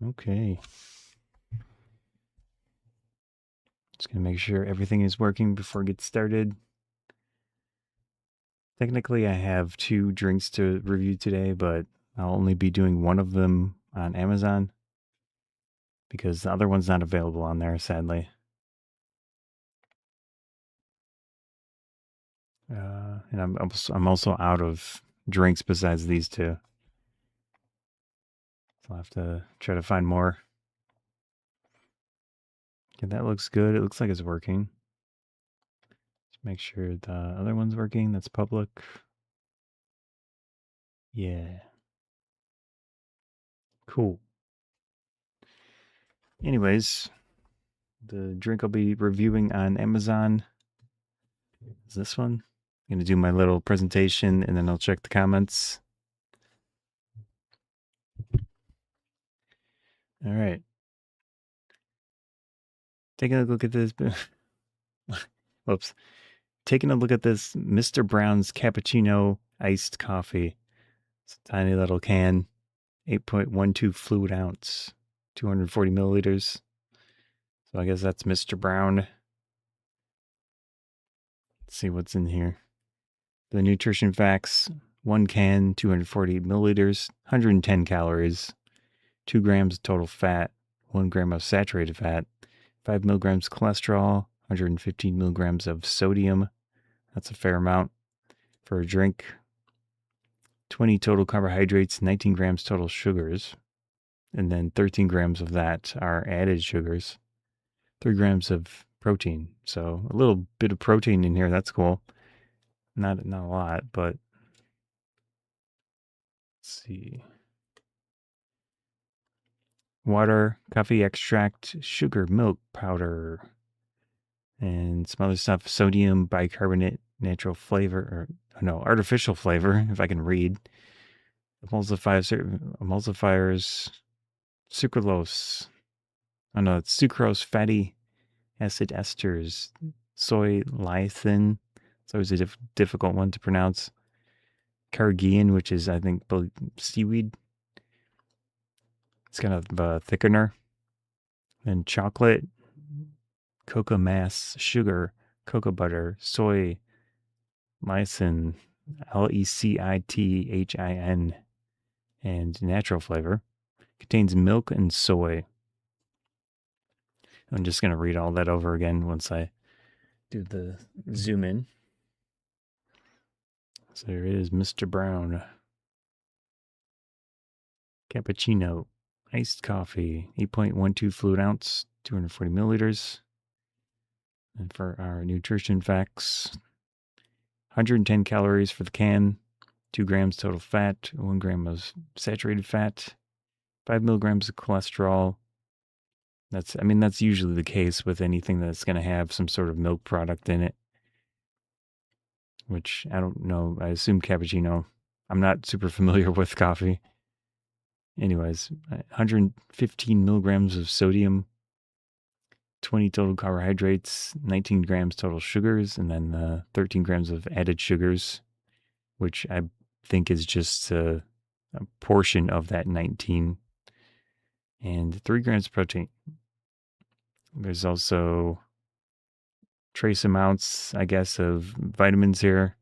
Okay. Just gonna make sure everything is working before I get started. Technically, I have 2 drinks to review today, but I'll only be doing one of them on Amazon because the other one's not available on there, sadly. And I'm also out of drinks besides these two, so I'll have to try to find more. Okay, that looks good. It looks like it's working. Just make sure the other one's working. That's public. Yeah. Cool. Anyways, the drink I'll be reviewing on Amazon is this one. I'm going to do my little presentation and then I'll check the comments. All right. Taking a look at this. Whoops. Taking a look at this Mr. Brown's Cappuccino iced coffee. It's a tiny little can, 8.12 fluid ounce, 240 milliliters. So I guess that's Mr. Brown. Let's see what's in here. The nutrition facts: 1 can, 240 milliliters, 110 calories, 2 grams total fat, 1 gram of saturated fat, 5 milligrams cholesterol, 115 milligrams of sodium. That's a fair amount for a drink. 20 total carbohydrates, 19 grams total sugars, and then 13 grams of that are added sugars. 3 grams of protein. So a little bit of protein in here. That's cool. Not a lot, but let's see. Water, coffee extract, sugar, milk powder, and some other stuff. Sodium bicarbonate, natural flavor, or no, artificial flavor, if I can read. Emulsifiers, sucralose. Oh no, it's sucrose, fatty acid esters, soy lecithin. It's always a difficult one to pronounce. Carrageenan, which is, I think, seaweed. It's kind of a thickener. And chocolate, cocoa mass, sugar, cocoa butter, soy, lysine, lecithin, and natural flavor. Contains milk and soy. I'm just going to read all that over again once I do the zoom in. So there it is, Mr. Brown. Cappuccino, iced coffee, 8.12 fluid ounce, 240 milliliters. And for our nutrition facts, 110 calories for the can, 2 grams total fat, 1 gram of saturated fat, 5 milligrams of cholesterol. That's usually the case with anything that's going to have some sort of milk product in it, which I don't know. I assume cappuccino. I'm not super familiar with coffee. Anyways, 115 milligrams of sodium, 20 total carbohydrates, 19 grams total sugars, and then 13 grams of added sugars, which I think is just a portion of that 19, and 3 grams of protein. There's also trace amounts, I guess, of vitamins here: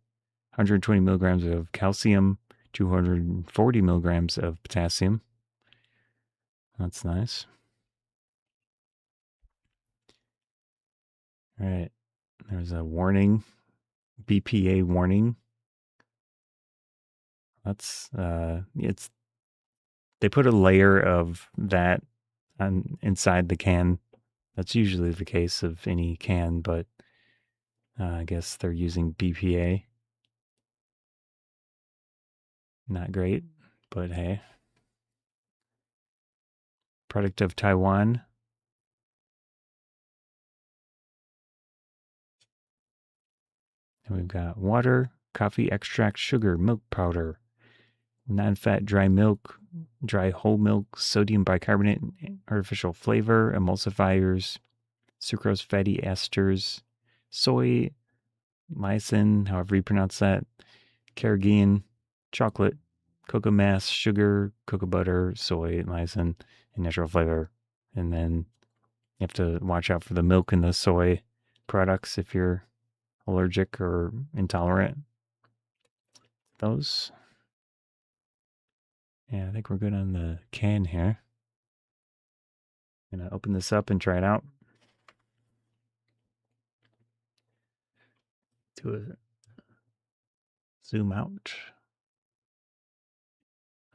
120 milligrams of calcium, 240 milligrams of potassium. That's nice. All right. There's a warning, BPA warning. That's it's they put a layer of that on inside the can. That's usually the case of any can, but I guess they're using BPA. Not great, but hey. Product of Taiwan. And we've got water, coffee extract, sugar, milk powder, non-fat dry milk, dry whole milk, sodium bicarbonate, artificial flavor, emulsifiers, sucrose fatty esters, soy, lysine, however you pronounce that, carrageenan, chocolate, cocoa mass, sugar, cocoa butter, soy, lysine, and natural flavor. And then you have to watch out for the milk and the soy products if you're allergic or intolerant. Those. Yeah, I think we're good on the can here. Gonna open this up and try it out. Do a zoom out.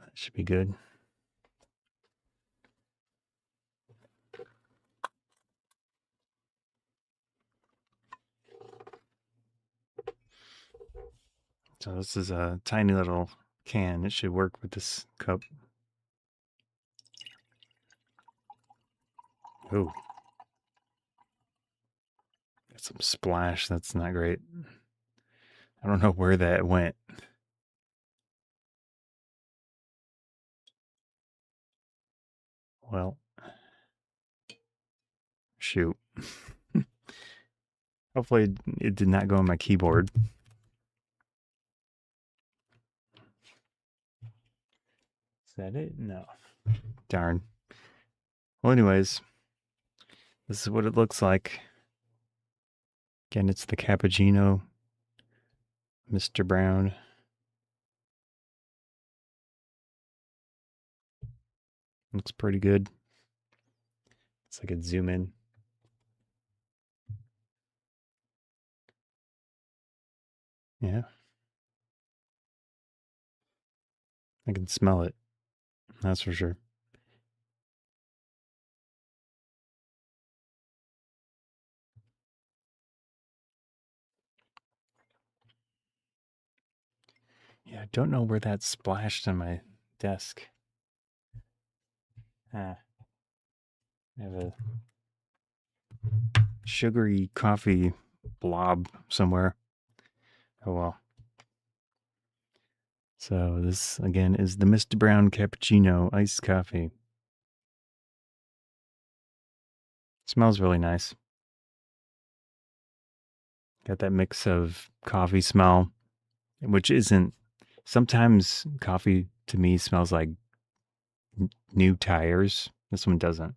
That should be good. So this is a tiny little can. It should work with this cup. Oh, got some splash. That's not great. I don't know where that went. Well, shoot. Hopefully it did not go on my keyboard. Is that it? No. Darn. Well, anyways, this is what it looks like. Again, it's the Cappuccino, Mr. Brown. Looks pretty good. It's like a zoom in. Yeah. I can smell it. That's for sure. Yeah, I don't know where that splashed on my desk. I have a sugary coffee blob somewhere. Oh well. So this again is the Mr. Brown Cappuccino iced coffee. Smells really nice. Got that mix of coffee smell, which isn't. Sometimes coffee to me smells like new tires. This one doesn't.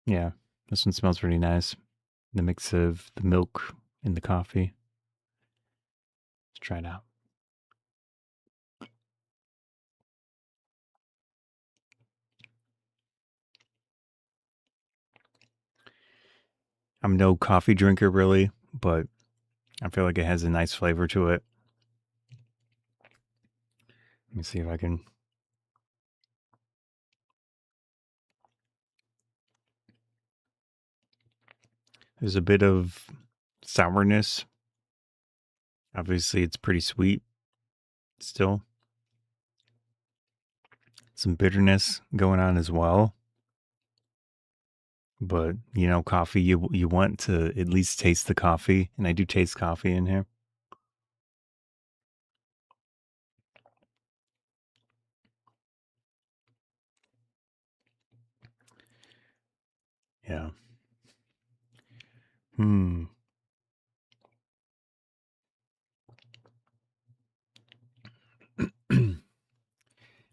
Yeah, this one smells pretty nice. The mix of the milk and the coffee. Let's try it out. I'm no coffee drinker really, but I feel like it has a nice flavor to it. Let me see if I can. There's a bit of sourness. Obviously, it's pretty sweet still. Some bitterness going on as well. But, you know, coffee, you want to at least taste the coffee. And I do taste coffee in here. Yeah. Hmm.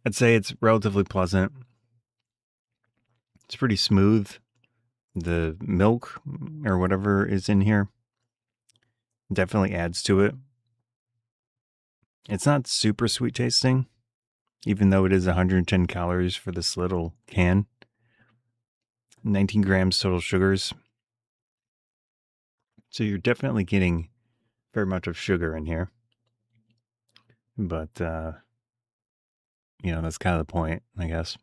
I'd say it's relatively pleasant. It's pretty smooth. The milk or whatever is in here definitely adds to it. It's not super sweet tasting, even though it is 110 calories for this little can. 19 grams total sugars. So you're definitely getting very much of sugar in here. But, you know, that's kind of the point, I guess.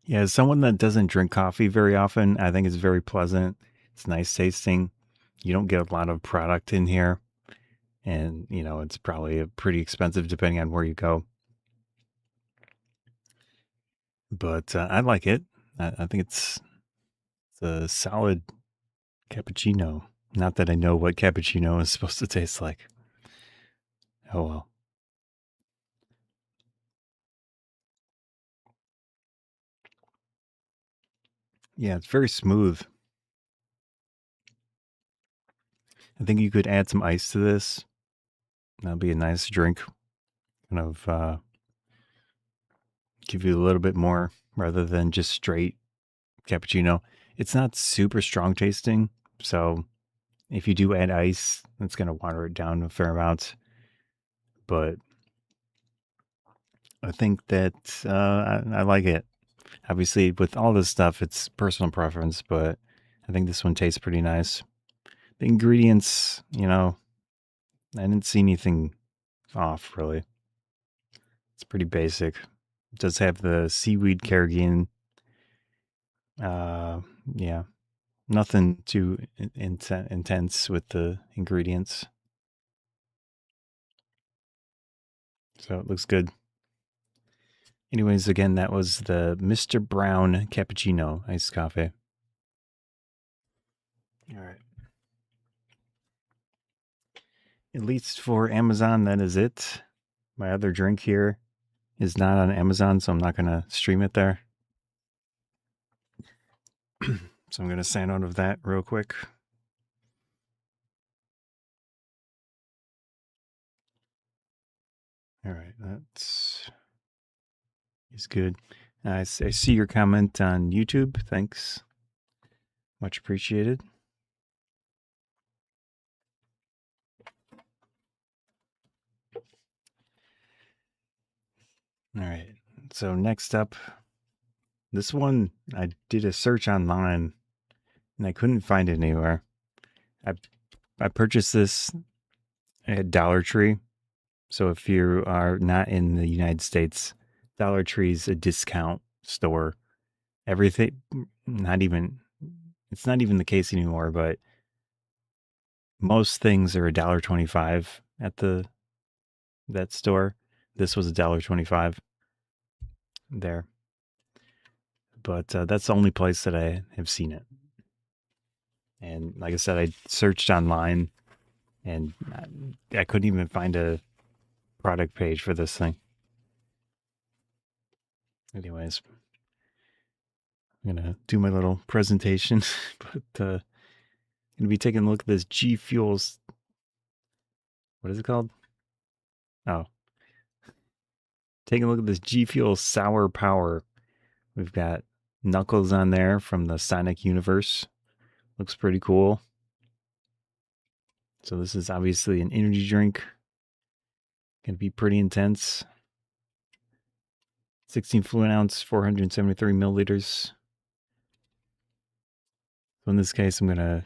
Yeah, as someone that doesn't drink coffee very often, I think it's very pleasant. It's nice tasting. You don't get a lot of product in here. And, you know, it's probably pretty expensive depending on where you go. But I like it. I think it's a solid cappuccino. Not that I know what cappuccino is supposed to taste like. Oh well. Yeah, it's very smooth. I think you could add some ice to this. That'll be a nice drink. Kind of give you a little bit more rather than just straight cappuccino. It's not super strong tasting, so if you do add ice, it's going to water it down a fair amount. But I think that I like it. Obviously, with all this stuff, it's personal preference, but I think this one tastes pretty nice. The ingredients, I didn't see anything off really. It's pretty basic. It does have the seaweed carrageenan. Uh, yeah, nothing too intense with the ingredients. So it looks good. Anyways, again, that was the Mr. Brown Cappuccino iced coffee. All right. At least for Amazon, that is it. My other drink here is not on Amazon, so I'm not going to stream it there. So I'm going to sign out of that real quick. All right, that's is good. I see your comment on YouTube. Thanks. Much appreciated. All right. So next up, this one I did a search online and I couldn't find it anywhere. I purchased this at Dollar Tree. So if you are not in the United States, Dollar Tree's a discount store. Everything, not even, it's not even the case anymore, but most things are $1.25 at that store. This was $1.25 there, but that's the only place that I have seen it. And like I said, I searched online, and I couldn't even find a product page for this thing. Anyways, I'm gonna do my little presentation, but gonna be taking a look at this Gfuel. What is it called? Oh, taking a look at this Gfuel Sour Power. We've got Knuckles on there from the Sonic universe. Looks pretty cool. So this is obviously an energy drink. Gonna be pretty intense. 16 fluid ounce, 473 milliliters. So in this case, I'm gonna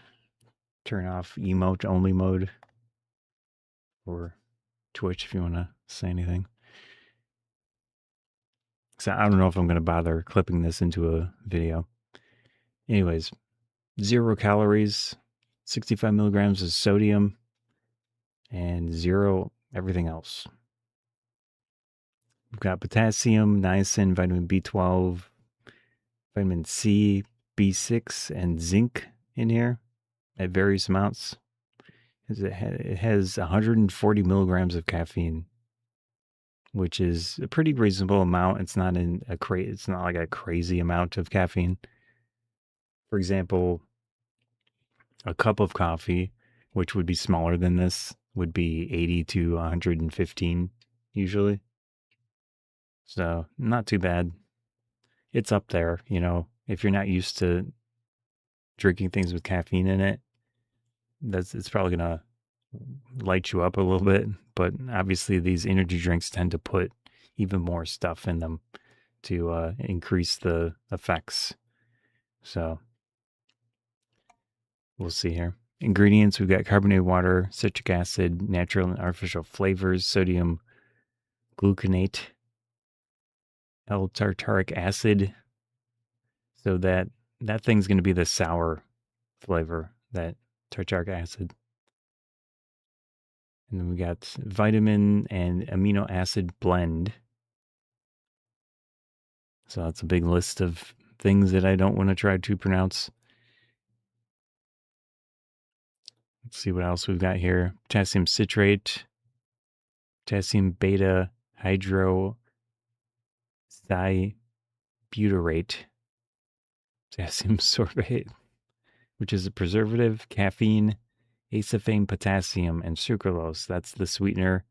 turn off emote only mode or Twitch if you want to say anything. So I don't know if I'm gonna bother clipping this into a video. Anyways, 0 calories, 65 milligrams of sodium, and 0 everything else. We've got potassium, niacin, vitamin B12, vitamin C, B6, and zinc in here at various amounts. It has 140 milligrams of caffeine, which is a pretty reasonable amount. It's not it's not like a crazy amount of caffeine. For example, a cup of coffee, which would be smaller than this, would be 80 to 115 usually. So not too bad. It's up there, if you're not used to drinking things with caffeine in it, it's probably gonna light you up a little bit. But obviously these energy drinks tend to put even more stuff in them to increase the effects. So we'll see here. Ingredients, we've got carbonated water, citric acid, natural and artificial flavors, sodium gluconate, L-tartaric acid. So that thing's going to be the sour flavor, that tartaric acid. And then we got vitamin and amino acid blend. So that's a big list of things that I don't want to try to pronounce. Let's see what else we've got here. Potassium citrate, potassium beta hydroxybutyrate, potassium sorbate, which is a preservative, caffeine, acephane potassium, and sucralose. That's the sweetener.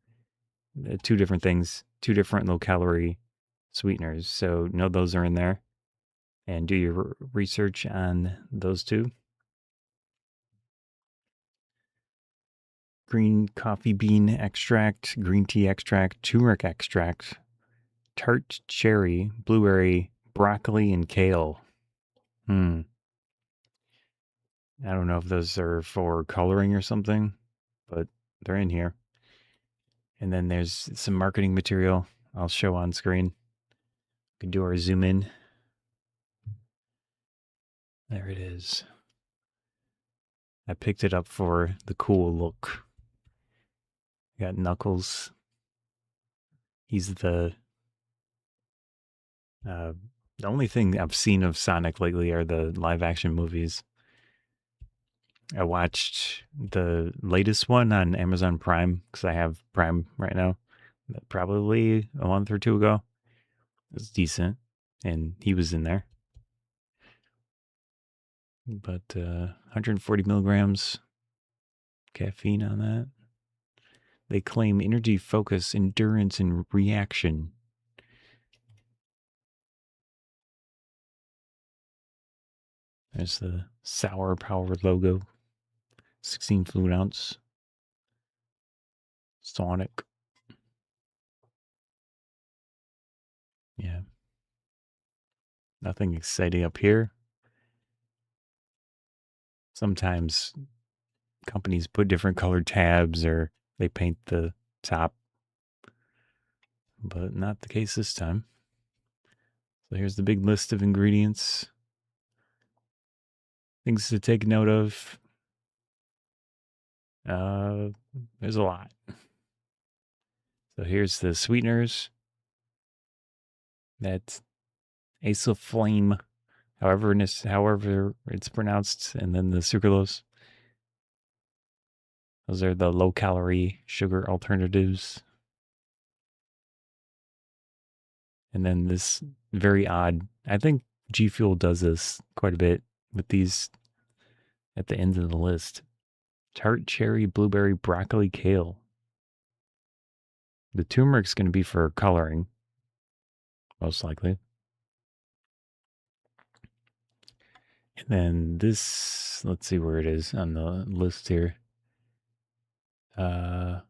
Two different things, two different low calorie sweeteners. So know those are in there and do your research on those two. Green coffee bean extract, green tea extract, turmeric extract, tart cherry, blueberry, broccoli, and kale. I don't know if those are for coloring or something, but they're in here. And then there's some marketing material I'll show on screen. We can do our zoom in. There it is. I picked it up for the cool look. Got Knuckles. He's the only thing I've seen of Sonic lately are the live action movies. I watched the latest one on Amazon Prime because I have Prime right now. Probably a month or two ago. It was decent, and he was in there. But 140 milligrams caffeine on that. They claim energy, focus, endurance, and reaction. There's the Sour Power logo. 16 fluid ounce. Sonic. Yeah. Nothing exciting up here. Sometimes companies put different colored tabs or they paint the top, but not the case this time. So here's the big list of ingredients. Things to take note of. There's a lot. So here's the sweeteners. That's acephane, however it's pronounced, and then the sucralose. Those are the low-calorie sugar alternatives. And then this very odd, I think Gfuel does this quite a bit with these at the end of the list. Tart cherry, blueberry, broccoli, kale. The turmeric's going to be for coloring, most likely. And then this, let's see where it is on the list here. Right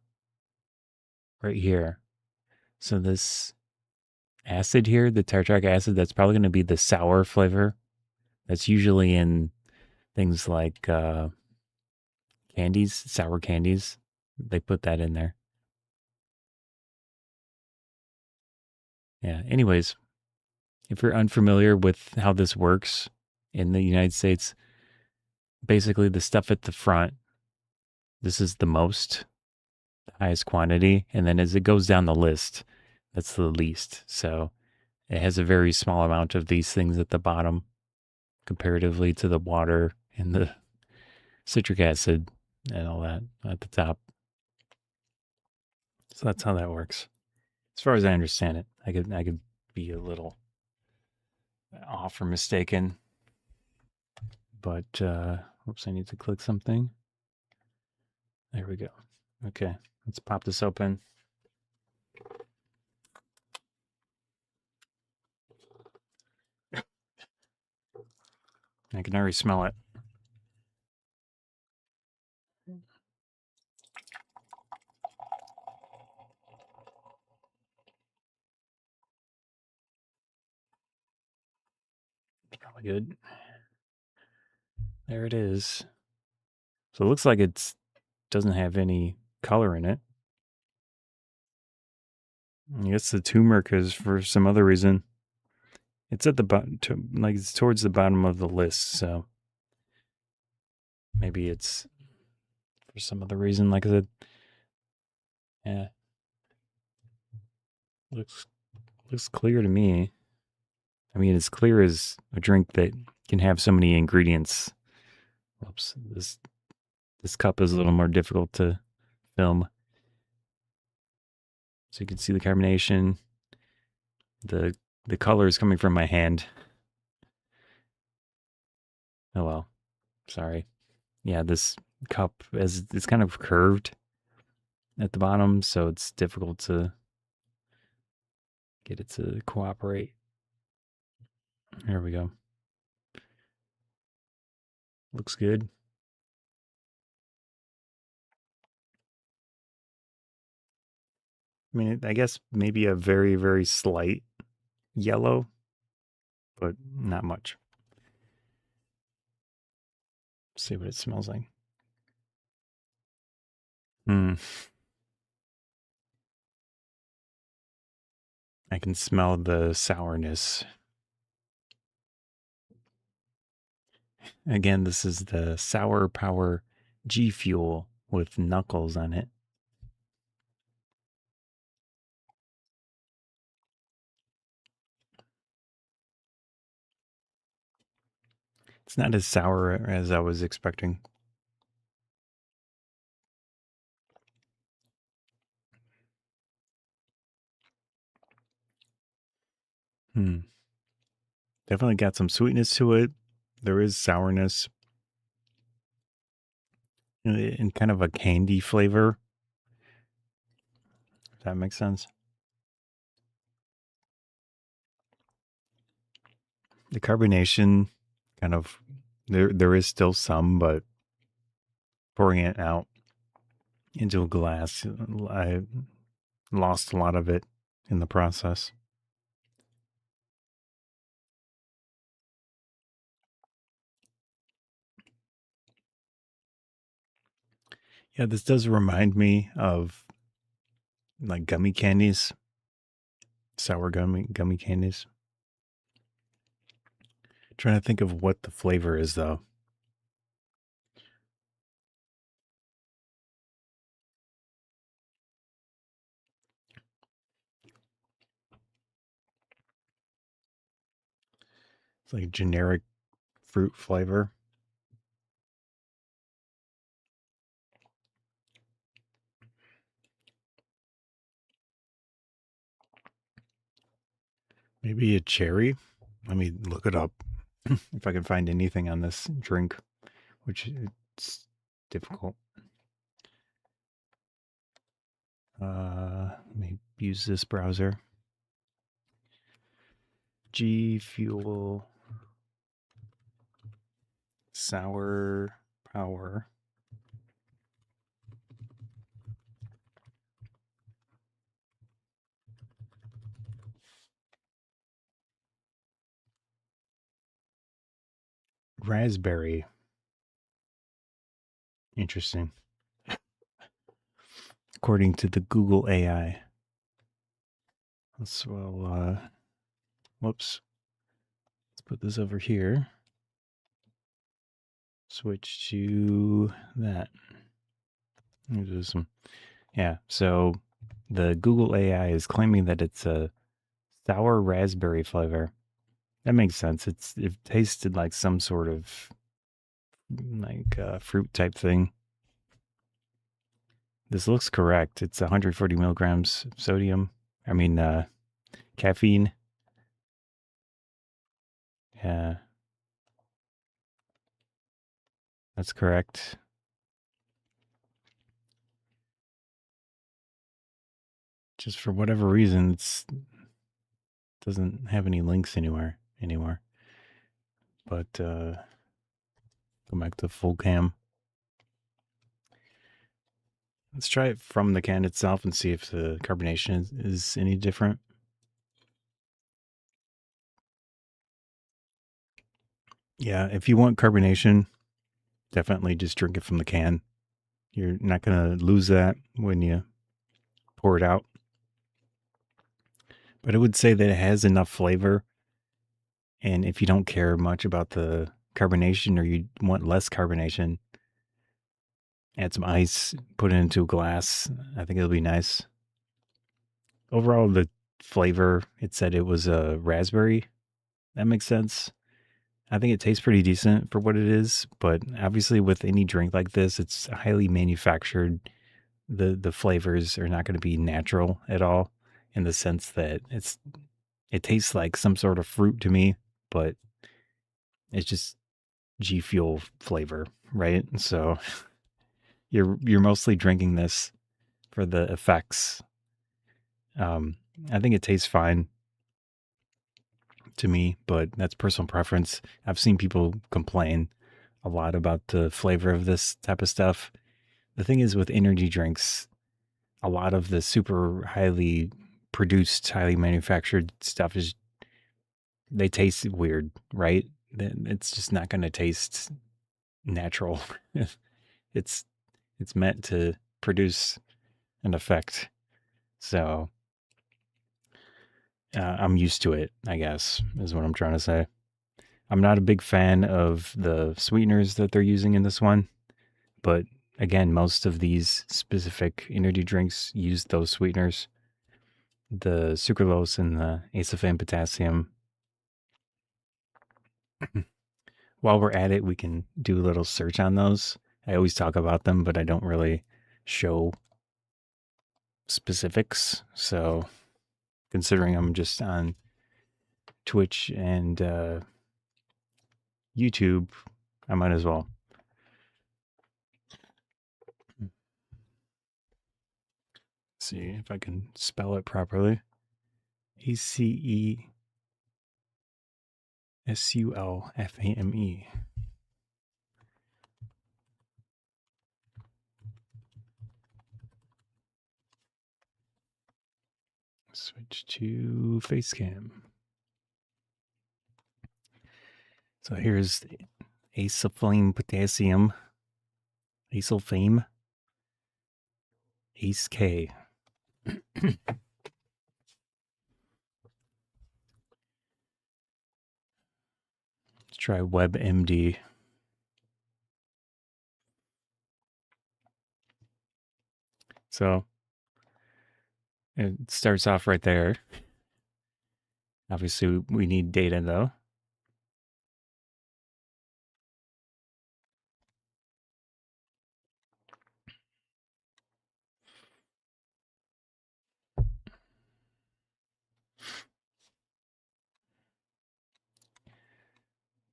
here. So this acid here, the tartaric acid, that's probably going to be the sour flavor. That's usually in things like candies, sour candies. They put that in there. Yeah. Anyways, if you're unfamiliar with how this works in the United States, basically the stuff at the front, this is the highest quantity. And then as it goes down the list, that's the least. So it has a very small amount of these things at the bottom comparatively to the water and the citric acid and all that at the top. So that's how that works. As far as I understand it, I could be a little off or mistaken. But oops, I need to click something. There we go. Okay, let's pop this open. I can already smell it. It's probably good. There it is. So it looks like it doesn't have any color in it. I guess the turmeric is for some other reason. It's at the bottom, like it's towards the bottom of the list. So maybe it's for some other reason. Like I said, yeah, looks clear to me. I mean, as clear as a drink that can have so many ingredients. Oops, this cup is a little more difficult to film. So you can see the carbonation. The color is coming from my hand. Oh well, sorry. Yeah, this cup is it's kind of curved at the bottom, so it's difficult to get it to cooperate. There we go. Looks good. I mean, I guess maybe a very, very slight yellow, but not much. See what it smells like. Mm, I can smell the sourness. Again, this is the Sour Power Gfuel with knuckles on it. It's not as sour as I was expecting. Hmm. Definitely got some sweetness to it. There is sourness and kind of a candy flavor. If that makes sense. The carbonation kind of there is still some, but pouring it out into a glass, I lost a lot of it in the process. Yeah, this does remind me of like gummy candies, sour gummy candies. Trying to think of what the flavor is though. It's like a generic fruit flavor. Maybe a cherry. Let me look it up if I can find anything on this drink, which it's difficult. Let me use this browser. Gfuel Sour Power. Raspberry. Interesting. According to the Google AI. Whoops. Let's put this over here. Switch to that. Yeah, so the Google AI is claiming that it's a sour raspberry flavor. That makes sense. It tasted like some sort of like fruit type thing. This looks correct. It's 140 milligrams sodium. I mean, caffeine. Yeah, that's correct. Just for whatever reason, it doesn't have any links anywhere anymore. But go back to full cam. Let's try it from the can itself and see if the carbonation is any different. Yeah, if you want carbonation, definitely just drink it from the can. You're not going to lose that when you pour it out. But I would say that it has enough flavor. And if you don't care much about the carbonation or you want less carbonation, add some ice, put it into a glass. I think it'll be nice. Overall, the flavor, it said it was a raspberry. That makes sense. I think it tastes pretty decent for what it is, but obviously with any drink like this, it's highly manufactured. The flavors are not going to be natural at all in the sense that it tastes like some sort of fruit to me, but it's just Gfuel flavor, right? So you're mostly drinking this for the effects. I think it tastes fine to me, but that's personal preference. I've seen people complain a lot about the flavor of this type of stuff. The thing is with energy drinks, a lot of the super highly produced, highly manufactured stuff is they taste weird, right? It's just not going to taste natural. it's it's meant to produce an effect. So I'm used to it, I guess, is what I'm trying to say. I'm not a big fan of the sweeteners that they're using in this one, but again, most of these specific energy drinks use those sweeteners, the sucralose and the acesulfame potassium. While we're at it, we can do a little search on those. I always talk about them, but I don't really show specifics. So, considering I'm just on Twitch and YouTube, I might as well. See if I can spell it properly. ACESULFAME. Switch to Facecam. So here's acesulfame potassium, acesulfame, Ace K. Let's try WebMD. So it starts off right there. Obviously, we need data though.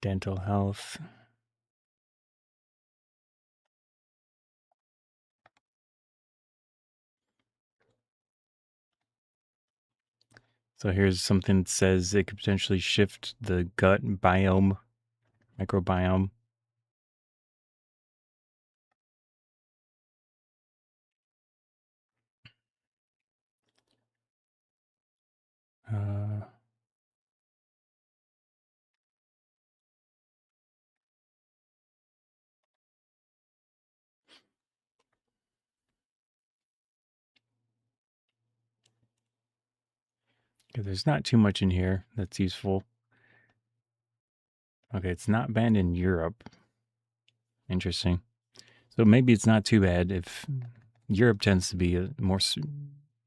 Dental health. So here's something that says it could potentially shift the gut biome, microbiome. There's not too much in here that's useful. Okay, it's not banned in Europe. Interesting. So maybe it's not too bad if Europe tends to be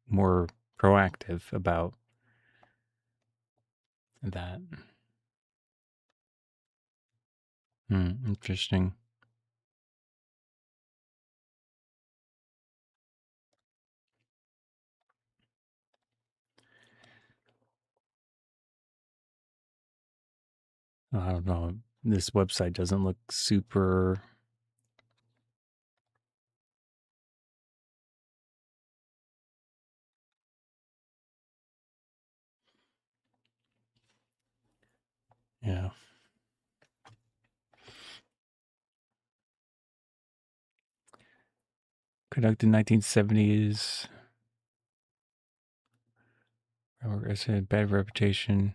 more proactive about that. Interesting. I don't know. This website doesn't look super. Yeah. Conducted 1970s. I said bad reputation.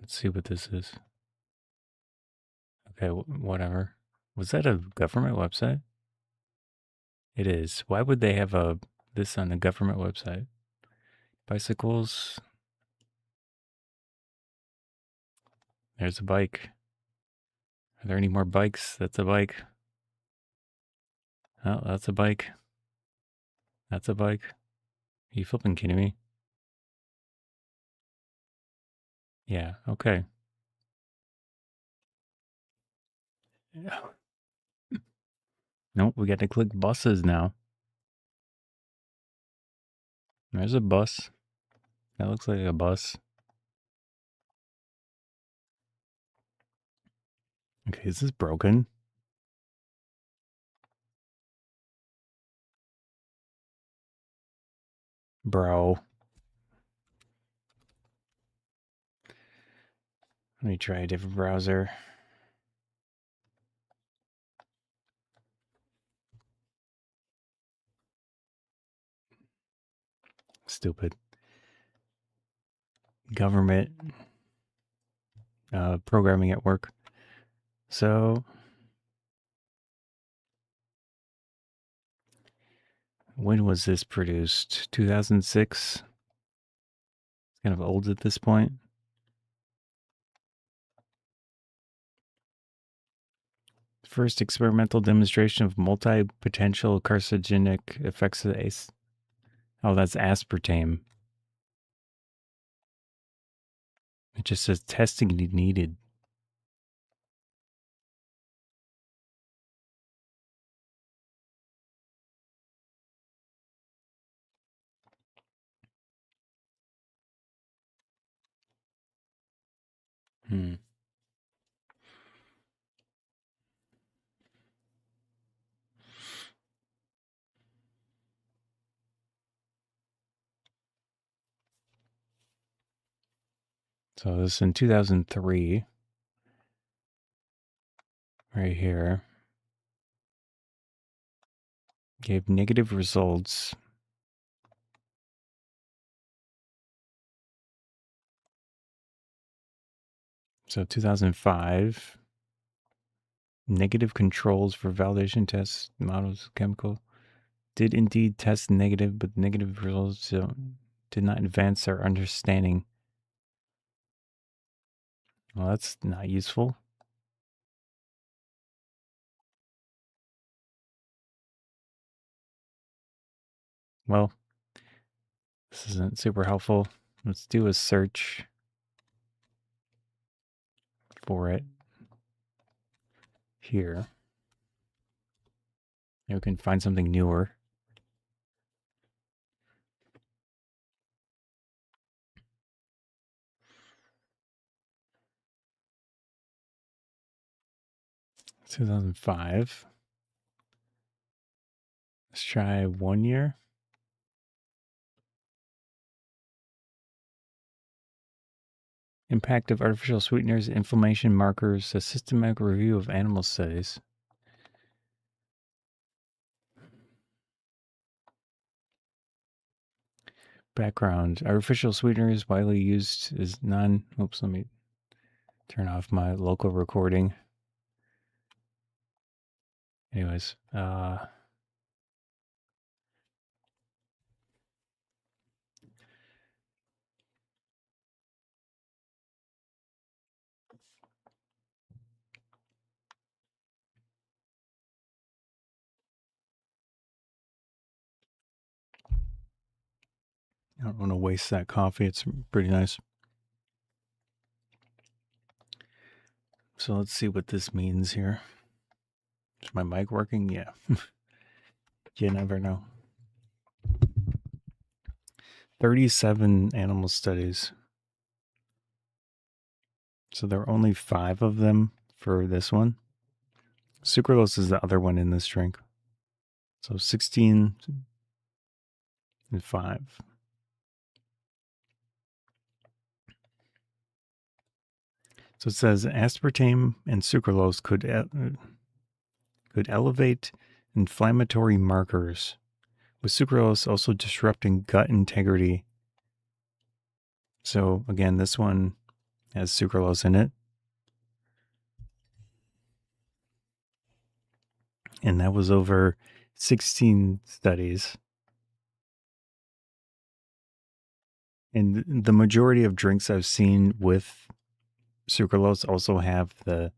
Let's see what this is. Okay, whatever. Was that a government website? It is. Why would they have this on a government website? Bicycles. There's a bike. Are there any more bikes? That's a bike. Oh, that's a bike. That's a bike. Are you flipping kidding me? Yeah, okay. Yeah. Nope, we got to click buses now. There's a bus. That looks like a bus. Okay, is this broken? Bro. Let me try a different browser. Stupid. Government programming at work. So, when was this produced? 2006? Kind of old at this point. First experimental demonstration of multi-potential carcinogenic effects of ACE. Oh, that's aspartame. It just says testing needed. Hmm. So this is in 2003, right here. Gave negative results. So 2005, negative controls for validation tests, models, chemical. Did indeed test negative, but negative results did not advance our understanding. Well, that's not useful. Well, this isn't super helpful. Let's do a search for it here. Maybe we can find something newer. It's 2005. Let's try 1 year. Impact of artificial sweeteners, inflammation markers, a systematic review of animal studies. Background. Artificial sweeteners widely used as oops, let me turn off my local recording. Anyways, I don't want to waste that coffee. It's pretty nice. So let's see what this means here. Is my mic working? Yeah. You never know. 37 animal studies. So there are only 5 of them for this one. Sucralose is the other one in this drink. So 16 and 5. So it says aspartame and sucralose could elevate inflammatory markers, with sucralose also disrupting gut integrity. So again, this one has sucralose in it. And that was over 16 studies. And the majority of drinks I've seen with sucralose also have the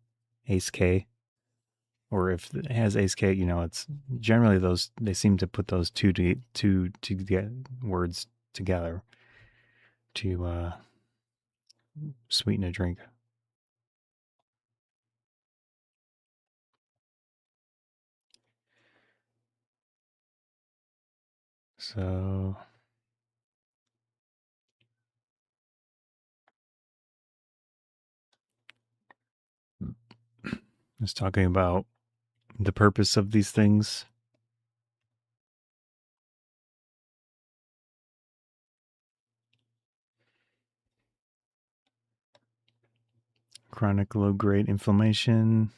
ACE K. Or if it has ACE K, it's generally those, they seem to put those two to get words together to sweeten a drink. So It's talking about the purpose of these things. Chronic low-grade inflammation,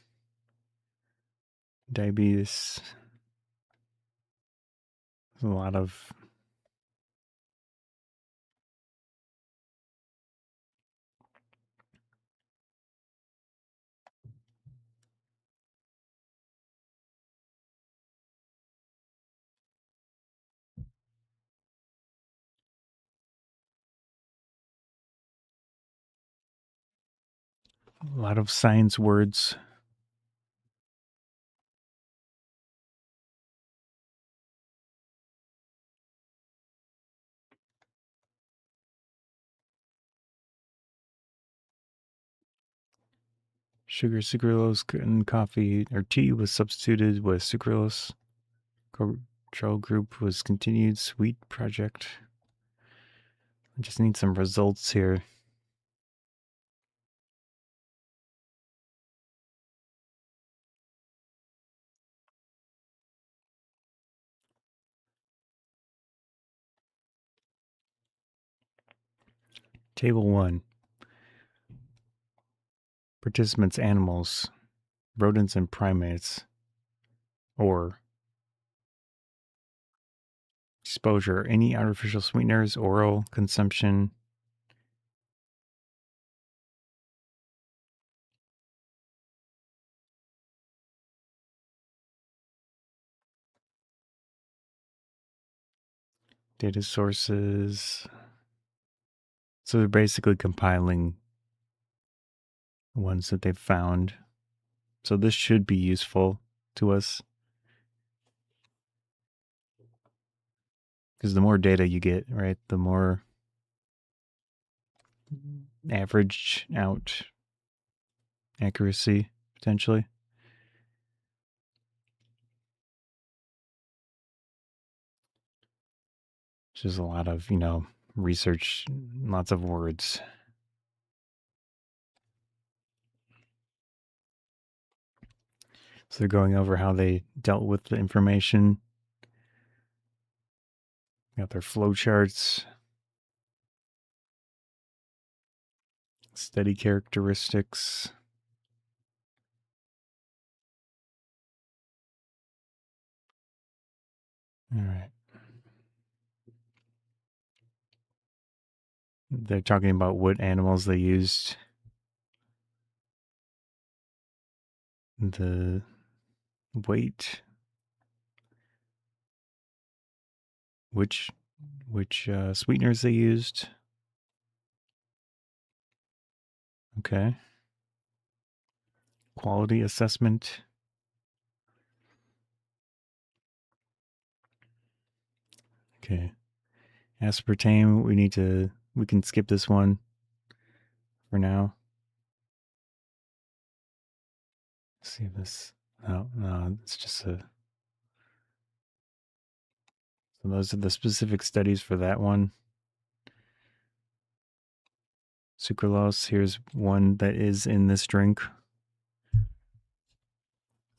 diabetes. There's a lot of science words. Sugar, sucralose, and coffee or tea was substituted with sucralose. Control group was continued. Sweet project. I just need some results here. Table 1. Participants animals, rodents and primates, or exposure, any artificial sweeteners, oral consumption. Data sources. So they're basically compiling ones that they've found. So this should be useful to us. Because the more data you get, right, the more average out accuracy, potentially. Which is a lot of, research, lots of words. So they're going over how they dealt with the information. Got their flow charts, study characteristics. All right. They're talking about what animals they used. The weight, which sweeteners they used. Okay. Quality assessment. Okay. Aspartame, we can skip this one for now. Let's see if this, no, it's just so those are the specific studies for that one. Sucralose, here's one that is in this drink.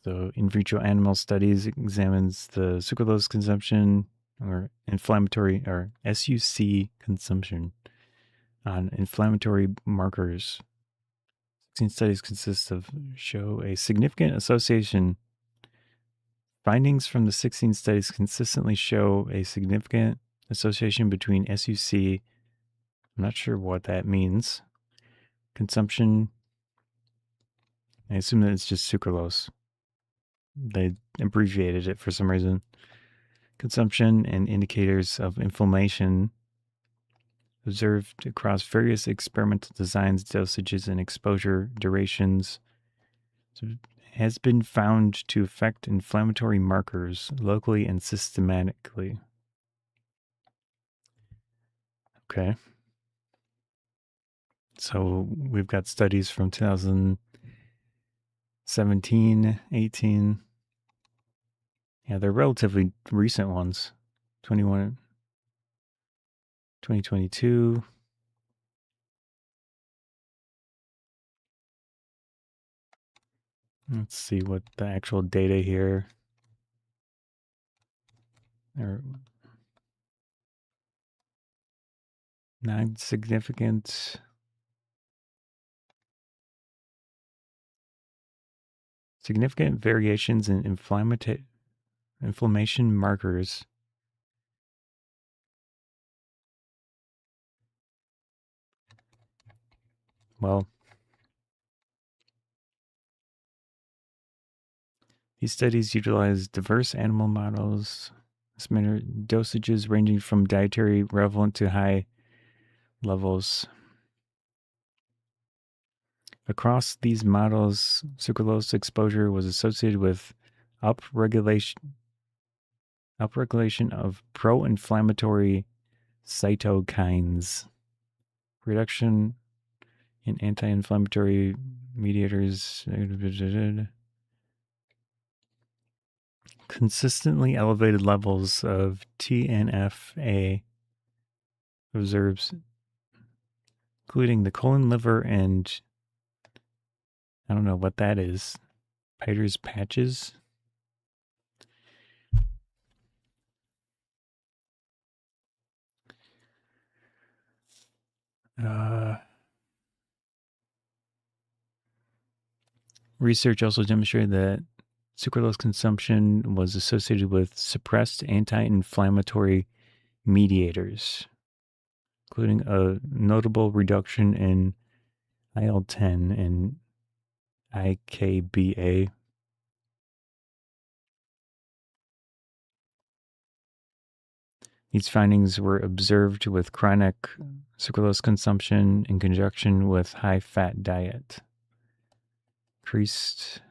So in vitro animal studies examines the sucralose consumption or inflammatory or SUC consumption on inflammatory markers. 16 studies consist of show a significant association. Findings from the 16 studies consistently show a significant association between SUC, I'm not sure what that means, consumption. I assume that it's just sucralose. They abbreviated it for some reason. Consumption and indicators of inflammation observed across various experimental designs, dosages, and exposure durations. So it has been found to affect inflammatory markers locally and systematically. Okay. So we've got studies from 2017, 18. Yeah, they're relatively recent ones. 2022. Let's see what the actual data here. Or non-significant. Significant variations in inflammation markers. Well, these studies utilize diverse animal models, dosages ranging from dietary relevant to high levels. Across these models, sucralose exposure was associated with upregulation of pro-inflammatory cytokines, reduction in anti-inflammatory mediators, consistently elevated levels of TNF-A observed, including the colon, liver, and I don't know what that is. Peyer's patches. Research also demonstrated that sucralose consumption was associated with suppressed anti-inflammatory mediators, including a notable reduction in IL-10 and IKBA. These findings were observed with chronic sucralose consumption in conjunction with high-fat diet. Increased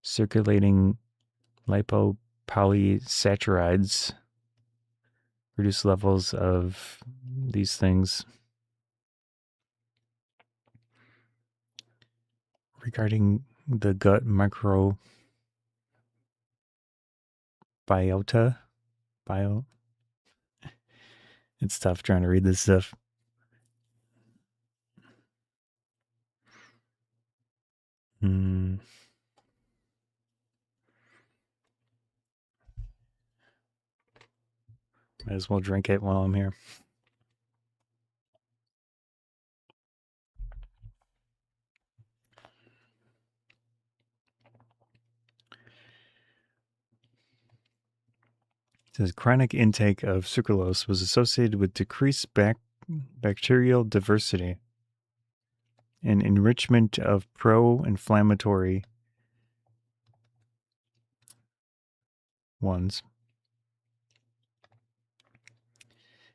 circulating lipopolysaccharides, reduced levels of these things. Regarding the gut microbiota, it's tough trying to read this stuff. Might as well drink it while I'm here. It says chronic intake of sucralose was associated with decreased bacterial diversity and enrichment of pro-inflammatory ones.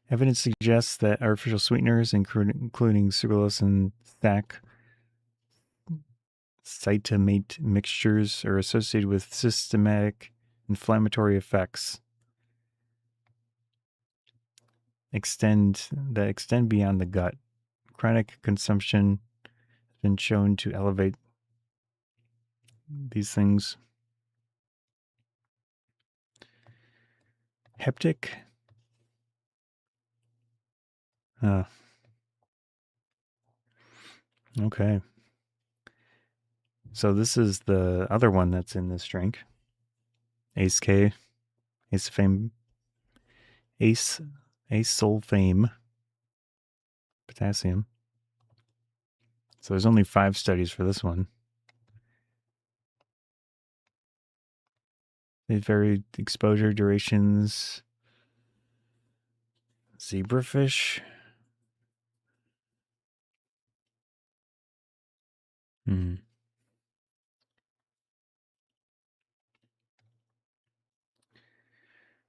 Evidence suggests that artificial sweeteners, including sucralose and cytamate mixtures, are associated with systematic inflammatory effects that extend beyond the gut. Chronic consumption has been shown to elevate these things. Heptic. Okay. So this is the other one that's in this drink. ACE-K, acesulfame, potassium. So there's only 5 studies for this one. They varied exposure durations. Zebrafish.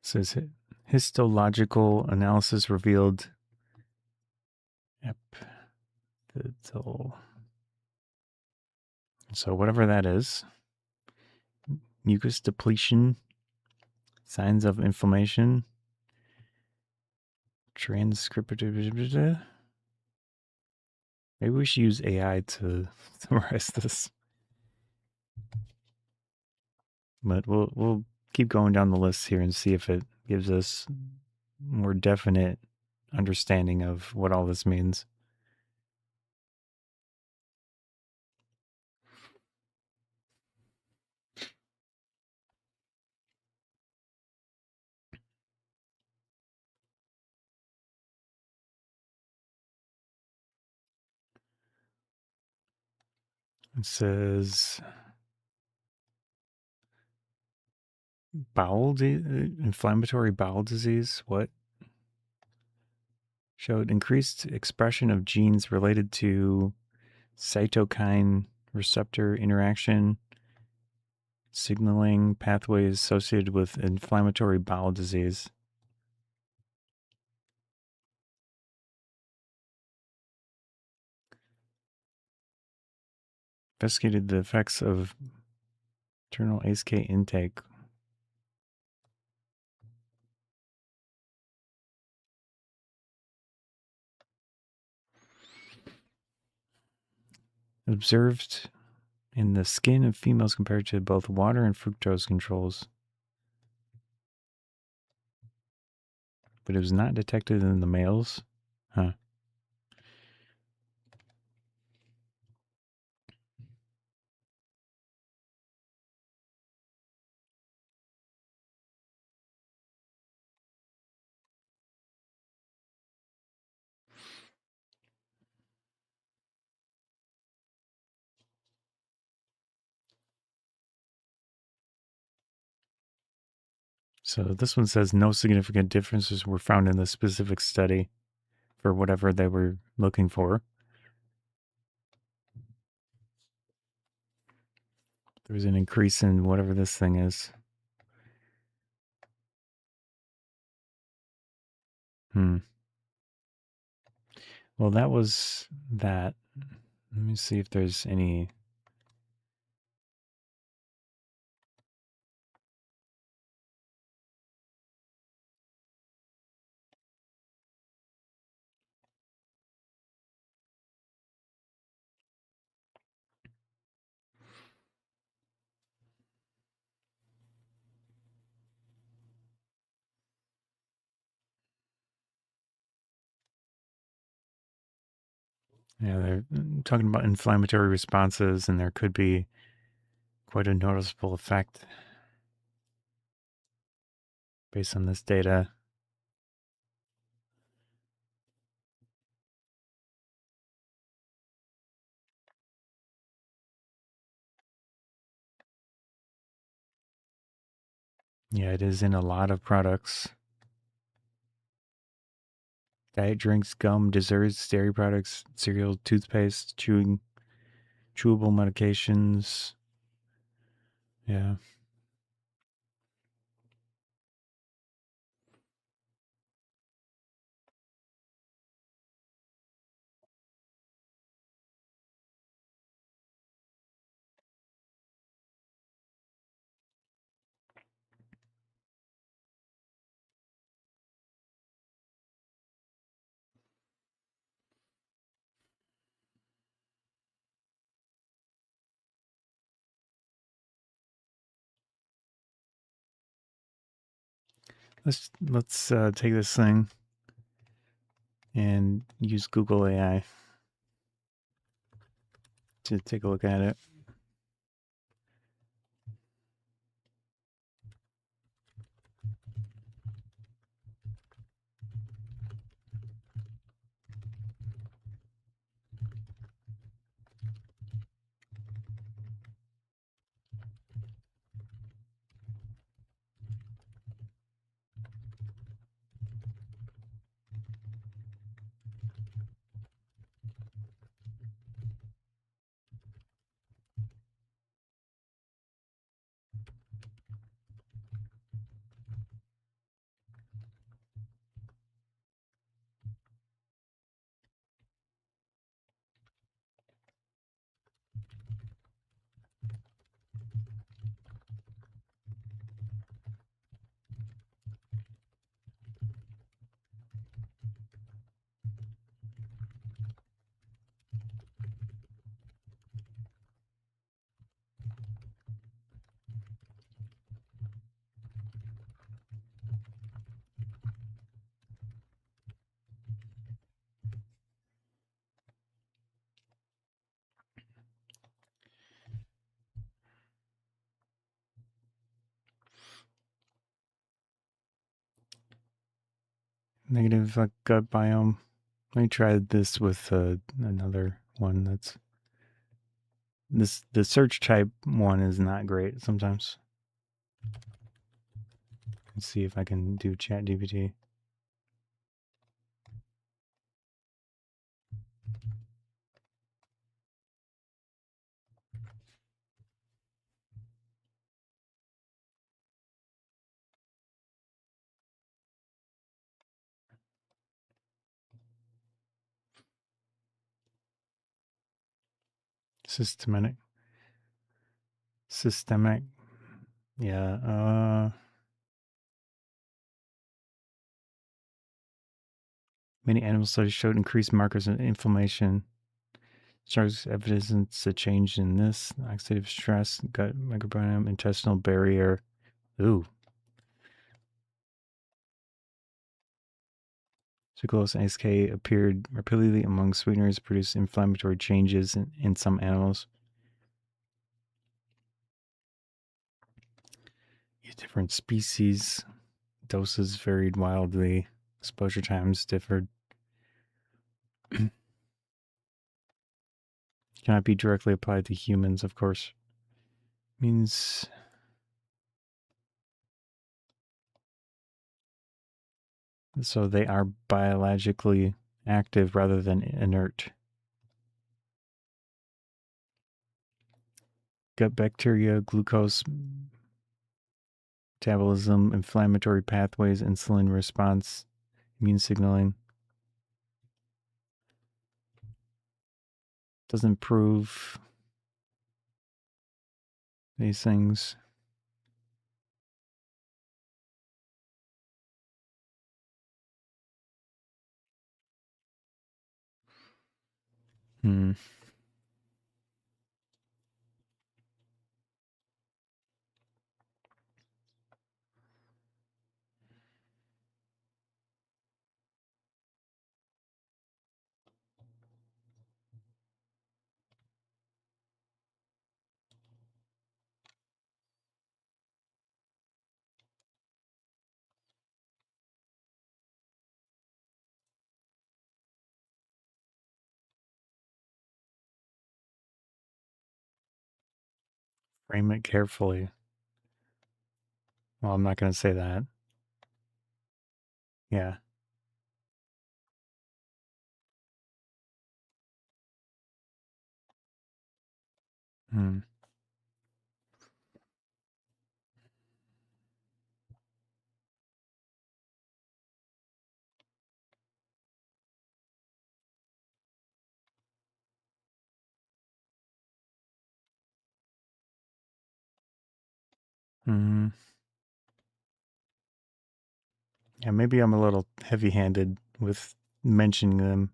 Says histological analysis revealed epithelial. So whatever that is, mucus depletion, signs of inflammation, transcriptive. Maybe we should use AI to summarize this. But we'll keep going down the list here and see if it gives us more definite understanding of what all this means. It says inflammatory bowel disease. What? Showed increased expression of genes related to cytokine receptor interaction, signaling pathways associated with inflammatory bowel disease. Investigated the effects of internal ACE-K intake. Observed in the skin of females compared to both water and fructose controls. But it was not detected in the males. Huh. So this one says no significant differences were found in the specific study for whatever they were looking for. There was an increase in whatever this thing is. Well, that was that. Let me see if there's any. Yeah, they're talking about inflammatory responses, and there could be quite a noticeable effect based on this data. Yeah, it is in a lot of products. Diet drinks, gum, desserts, dairy products, cereal, toothpaste, chewable medications. Yeah. Let's take this thing and use Google AI to take a look at it. Negative gut biome. Let me try this with another one that's the search type one is not great sometimes. Let's see if I can do ChatGPT. Systemic. Yeah. Many animal studies showed increased markers of inflammation. Strong evidence a change in this oxidative stress, gut microbiome, intestinal barrier. Ooh. Sucralose and SK appeared rapidly among sweeteners, produced inflammatory changes in some animals. Different species, doses varied wildly, exposure times differed. Cannot be directly applied to humans, of course. Means so they are biologically active rather than inert. Gut bacteria, glucose metabolism, inflammatory pathways, insulin response, immune signaling. Doesn't prove these things. Frame it carefully. Well, I'm not going to say that. Yeah. Hmm. Hmm. Yeah, maybe I'm a little heavy-handed with mentioning them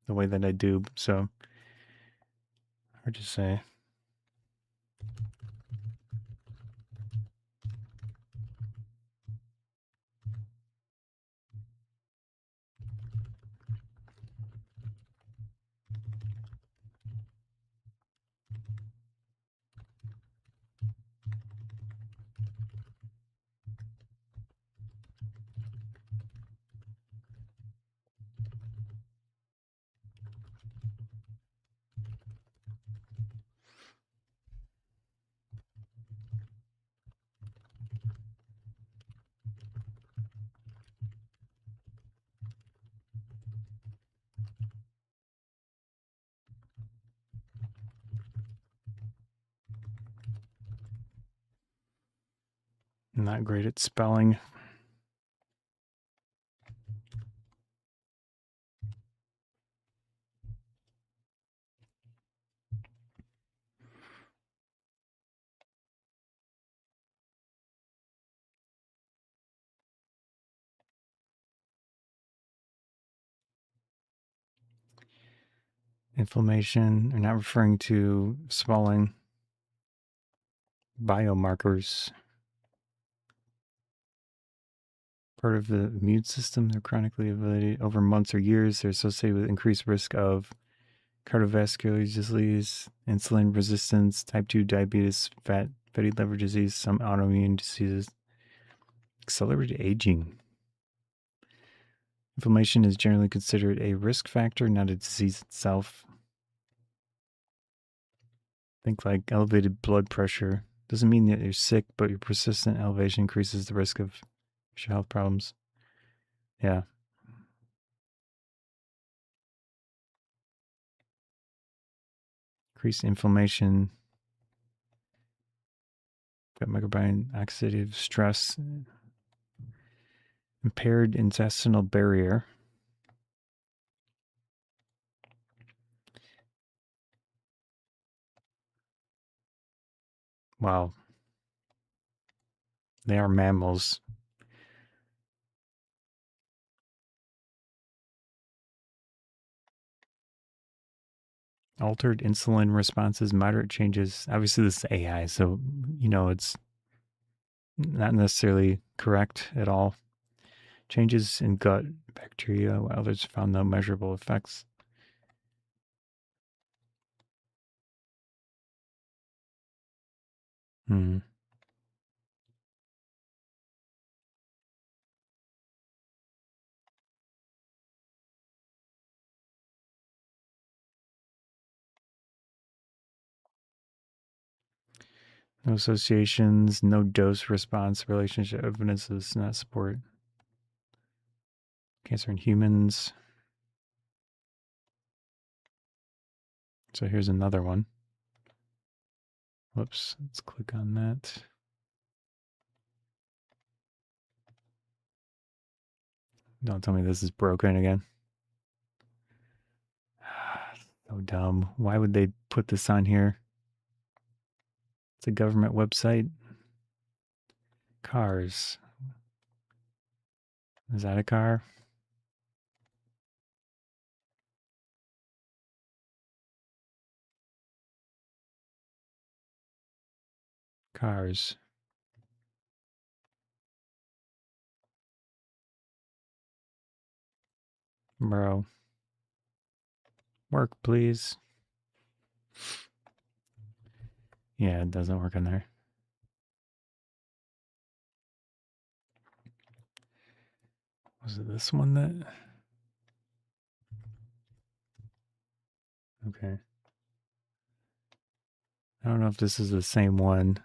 the way that I do, so hard to say. I'm not great at spelling. Inflammation, are not referring to swelling. Biomarkers. Part of the immune system, they're chronically evaluated over months or years. They're associated with increased risk of cardiovascular disease, insulin resistance, type 2 diabetes, fatty liver disease, some autoimmune diseases, accelerated aging. Inflammation is generally considered a risk factor, not a disease itself. Think like elevated blood pressure. Doesn't mean that you're sick, but your persistent elevation increases the risk of future health problems. Yeah. Increased inflammation, gut microbiome, oxidative stress, impaired intestinal barrier. Wow. They are mammals. Altered insulin responses, moderate changes. Obviously, this is AI, so it's not necessarily correct at all. Changes in gut bacteria, while others found no measurable effects. Hmm. No associations, no dose response relationship evidence does not support cancer in humans. So here's another one. Whoops, let's click on that. Don't tell me this is broken again. So dumb. Why would they put this on here? It's a government website. Cars. Is that a car? Cars. Bro. Work, please. Yeah, it doesn't work on there. Was it this one that? Okay. I don't know if this is the same one.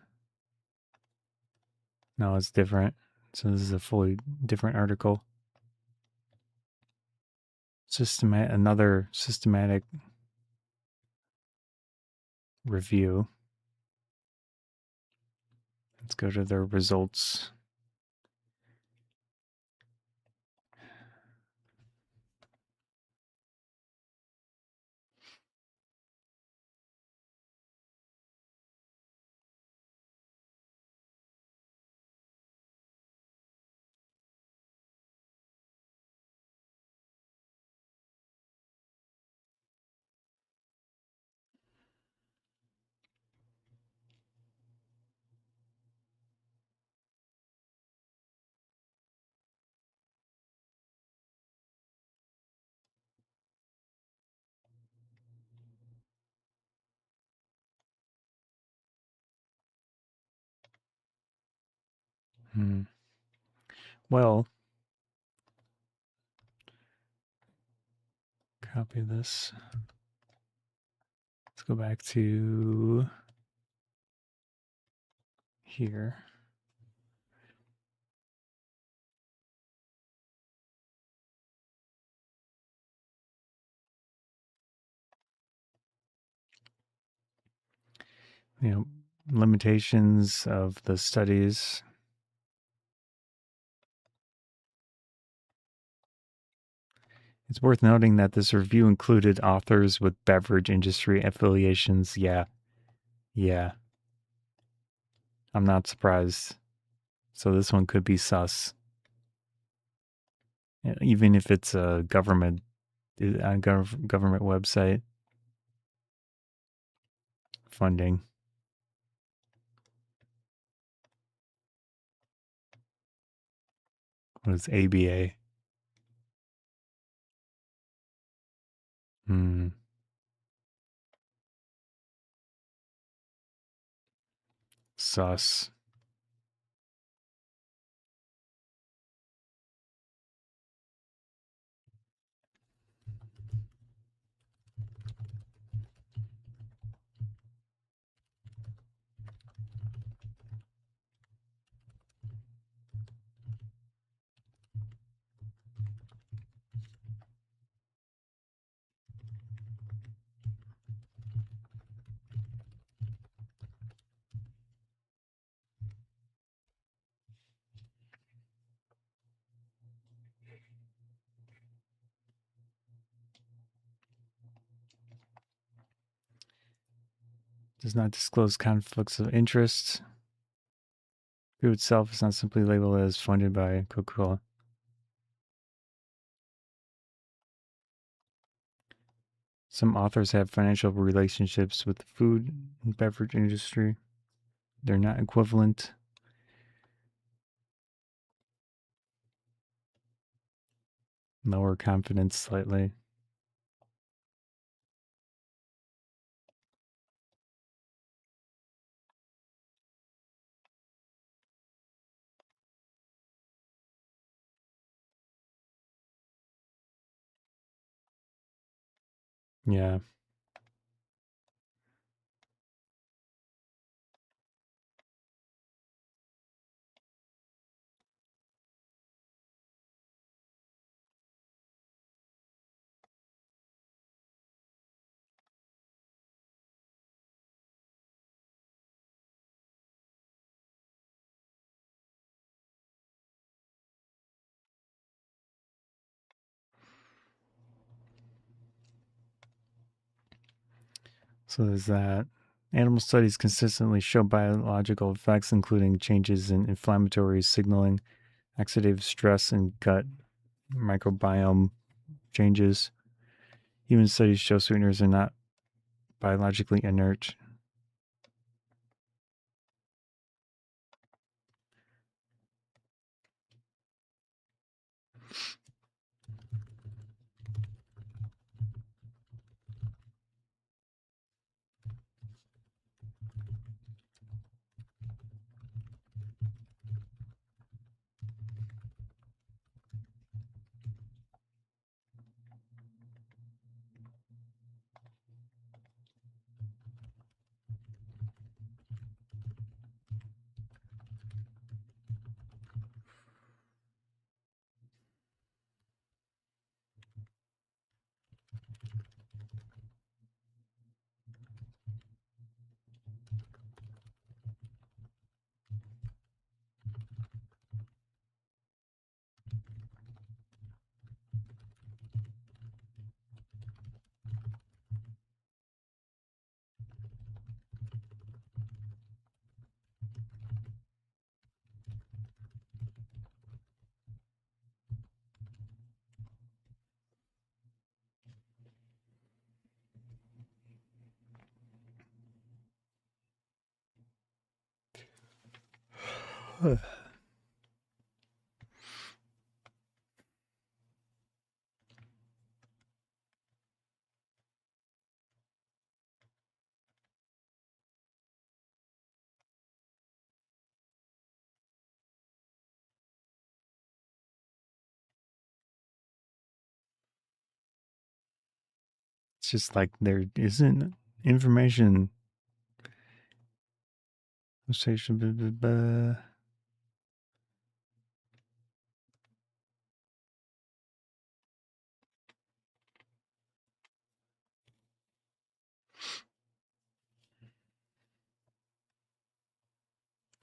No, it's different. So this is a fully different article. Another systematic review. Let's go to their results. Hmm. Well, copy this. Let's go back to here. Limitations of the studies. It's worth noting that this review included authors with beverage industry affiliations. Yeah. I'm not surprised. So this one could be sus. Even if it's a government website funding. What is ABA? Hmm. Sus. Does not disclose conflicts of interest. Food itself is not simply labeled as funded by Coca-Cola. Some authors have financial relationships with the food and beverage industry. They're not equivalent. Lower confidence slightly. Yeah. So there's that. Animal studies consistently show biological effects, including changes in inflammatory signaling, oxidative stress, and gut microbiome changes. Human studies show sweeteners are not biologically inert. It's just like there isn't information.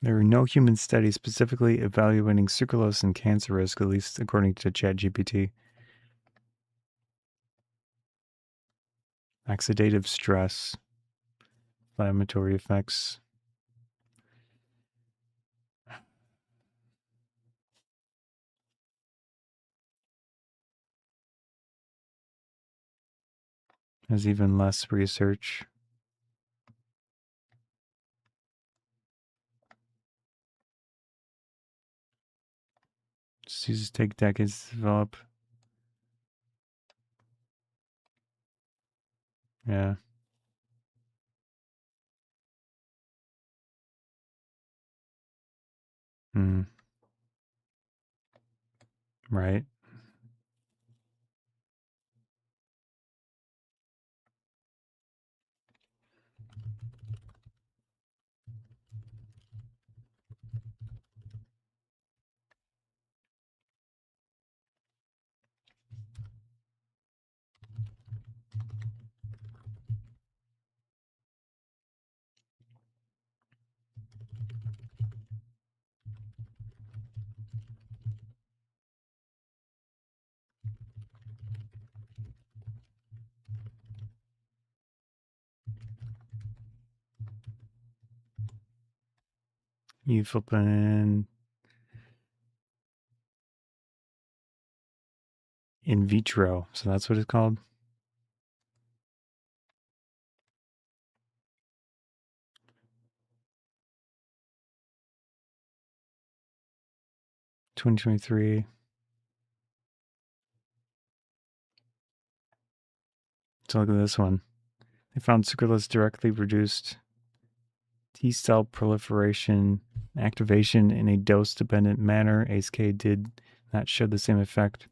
There are no human studies specifically evaluating sucralose and cancer risk, at least according to ChatGPT. Oxidative stress, inflammatory effects. There's even less research. Diseases take decades to develop. Yeah. Mm. Right. You flipping in vitro. So that's what it's called. (2023). So look at this one. They found sucralose directly reduced T cell proliferation activation in a dose dependent manner. ACE-K did not show the same effect.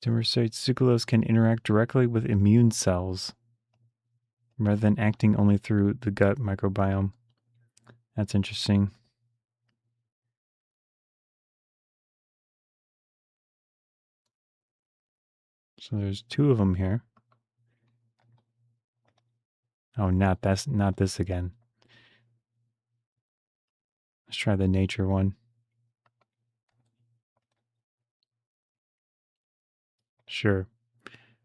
Demonstrates sucralose can interact directly with immune cells rather than acting only through the gut microbiome. That's interesting. So there's two of them here. Oh, not this again. Let's try the nature one. Sure.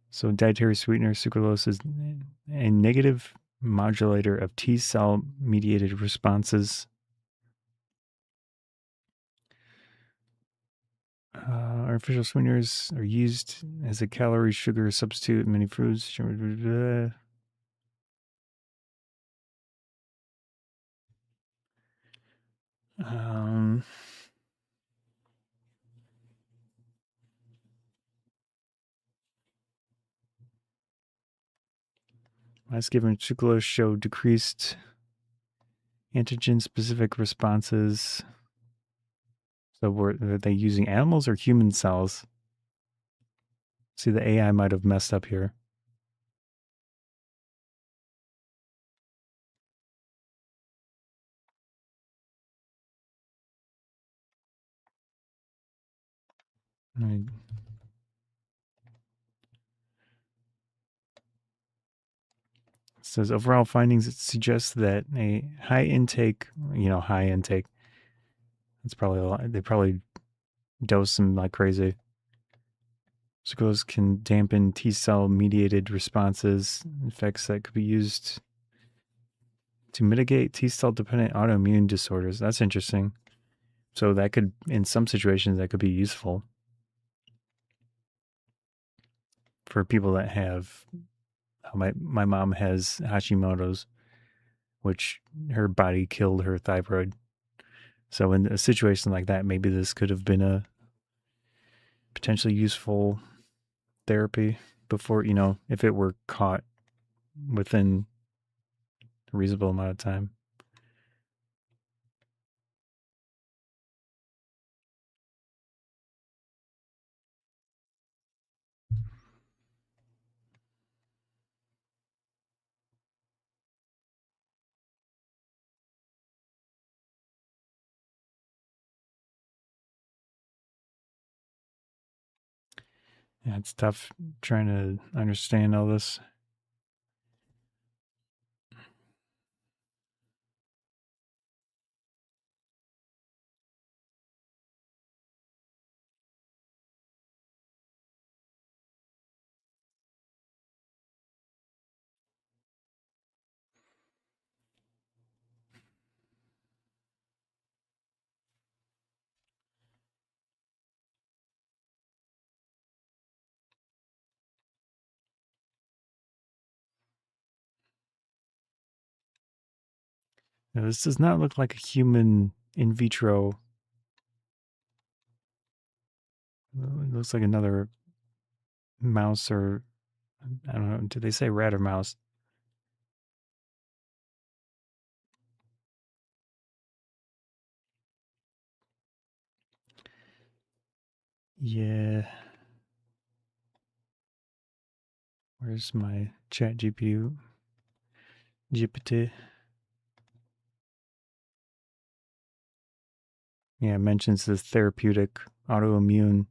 So dietary sweetener sucralose is a negative modulator of T cell mediated responses. Artificial sweeteners are used as a calorie sugar substitute in many foods. Um, Last given sucralose showed decreased antigen-specific responses. So were they using animals or human cells? See, the AI might have messed up here. It says overall findings, it suggests that a high intake, high intake. It's probably a lot. They probably dose them like crazy. Sucralose can dampen T cell mediated responses, effects that could be used to mitigate T cell dependent autoimmune disorders. That's interesting. So that could, in some situations, that could be useful for people that have. My mom has Hashimoto's, which her body killed her thyroid. So in a situation like that, maybe this could have been a potentially useful therapy before, if it were caught within a reasonable amount of time. Yeah, it's tough trying to understand all this. Now, this does not look like a human in vitro. It looks like another mouse, or I don't know. Did they say rat or mouse? Yeah. Where's my chat GPU? GPT. Yeah, it mentions this therapeutic autoimmune,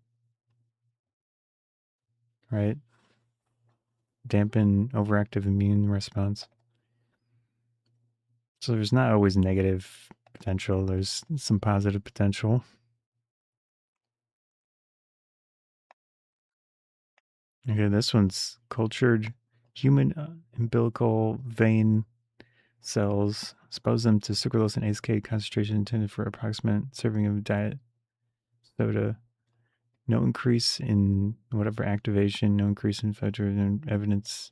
right? Dampen overactive immune response. So there's not always negative potential. There's some positive potential. Okay, this one's cultured human umbilical vein cells, expose them to sucralose and ACE concentration intended for approximate serving of diet soda. No increase in whatever activation, no increase in photo evidence.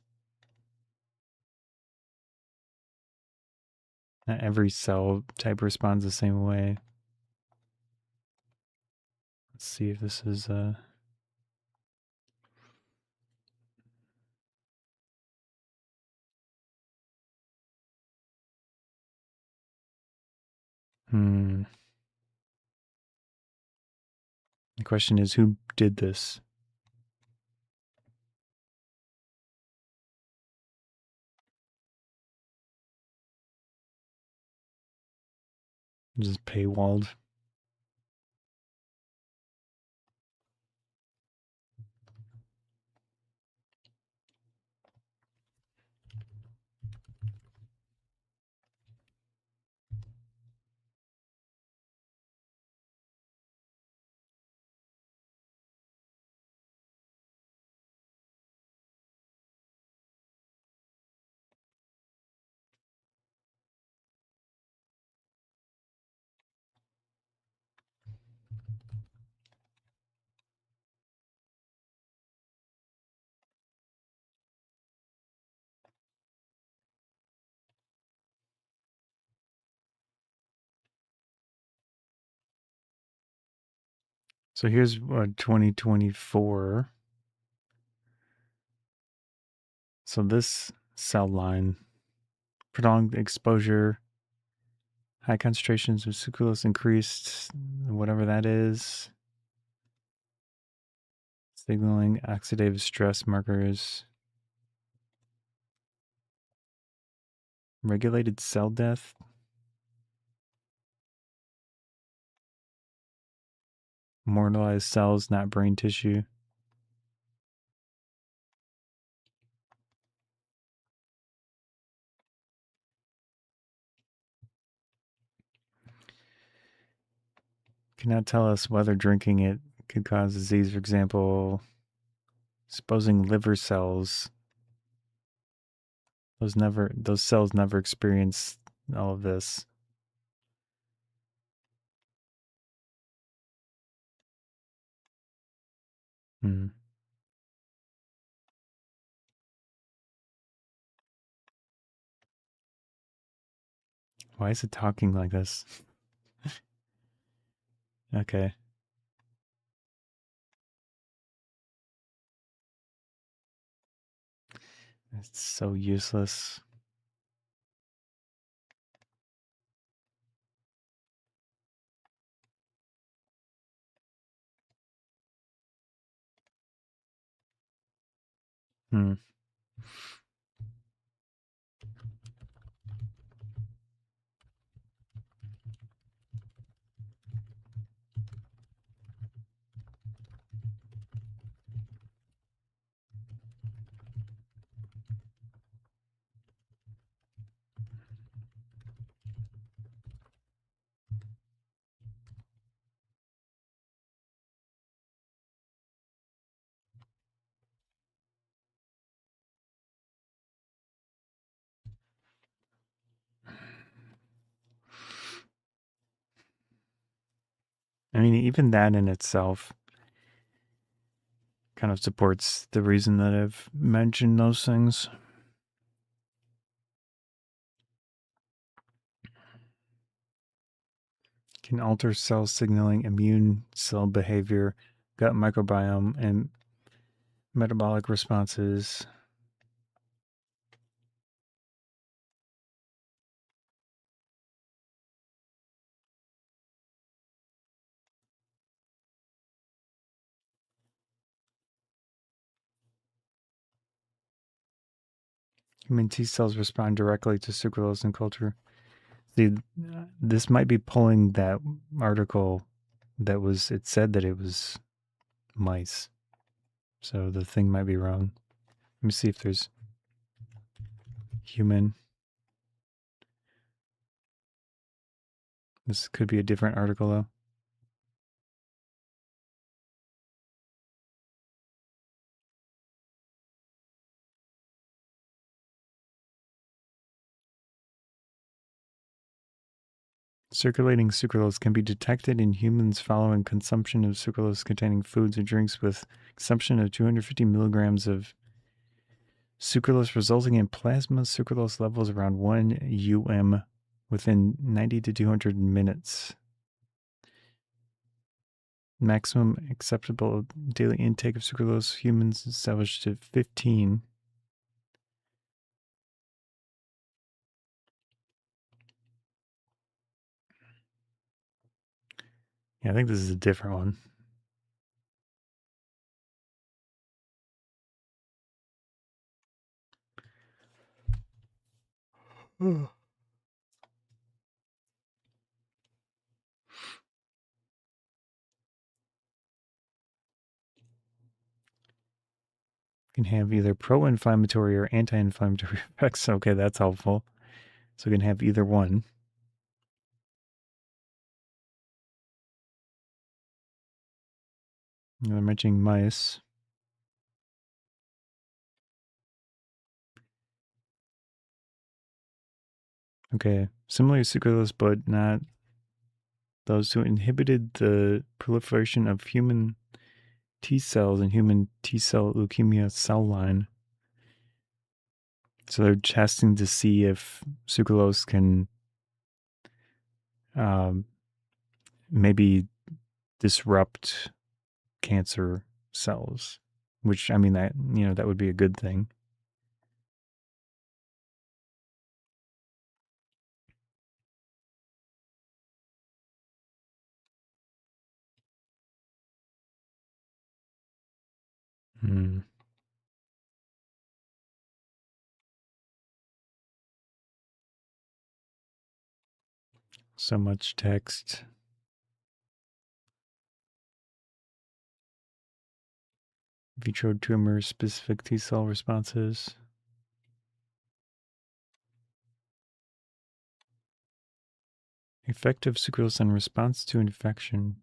Not every cell type responds the same way. Let's see if this is The question is, who did this? Just paywalled. So here's 2024. So this cell line, prolonged exposure, high concentrations of sucralose increased, whatever that is. Signaling oxidative stress markers. Regulated cell death. Mortalized cells, not brain tissue. Cannot tell us whether drinking it could cause disease. For example, exposing liver cells. Those cells never experience all of this. Why is it talking like this? Okay. It's so useless. Hmm. I mean, even that in itself kind of supports the reason that I've mentioned those things. Can alter cell signaling, immune cell behavior, gut microbiome, and metabolic responses. Human T cells respond directly to sucralose in culture. See, this might be pulling that article that was, it said that it was mice. So the thing might be wrong. Let me see if there's human. This could be a different article though. Circulating sucralose can be detected in humans following consumption of sucralose-containing foods or drinks with consumption of 250 milligrams of sucralose, resulting in plasma sucralose levels around 1 um within 90 to 200 minutes. Maximum acceptable daily intake of sucralose humans established at 15. Yeah, I think this is a different one. Can have either pro-inflammatory or anti-inflammatory effects. Okay, that's helpful. So we can have either one. They're mentioning mice. Okay, similar to sucralose, but not those who inhibited the proliferation of human T cells and human T cell leukemia cell line. So they're testing to see if sucralose can maybe disrupt cancer cells, which I mean that that would be a good thing. Hmm. So much text. Vitro tumor specific T cell responses. Effective sucralose in response to infection.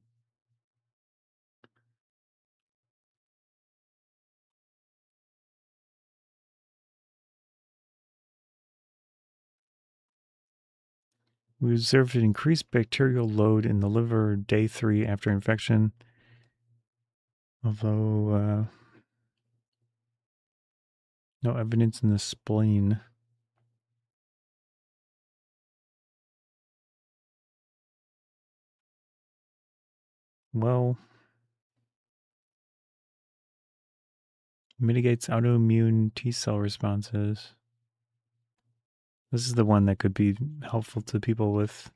We observed an increased bacterial load in the liver day 3 after infection, although no evidence in the spleen. Well, mitigates autoimmune T cell responses. This is the one that could be helpful to people with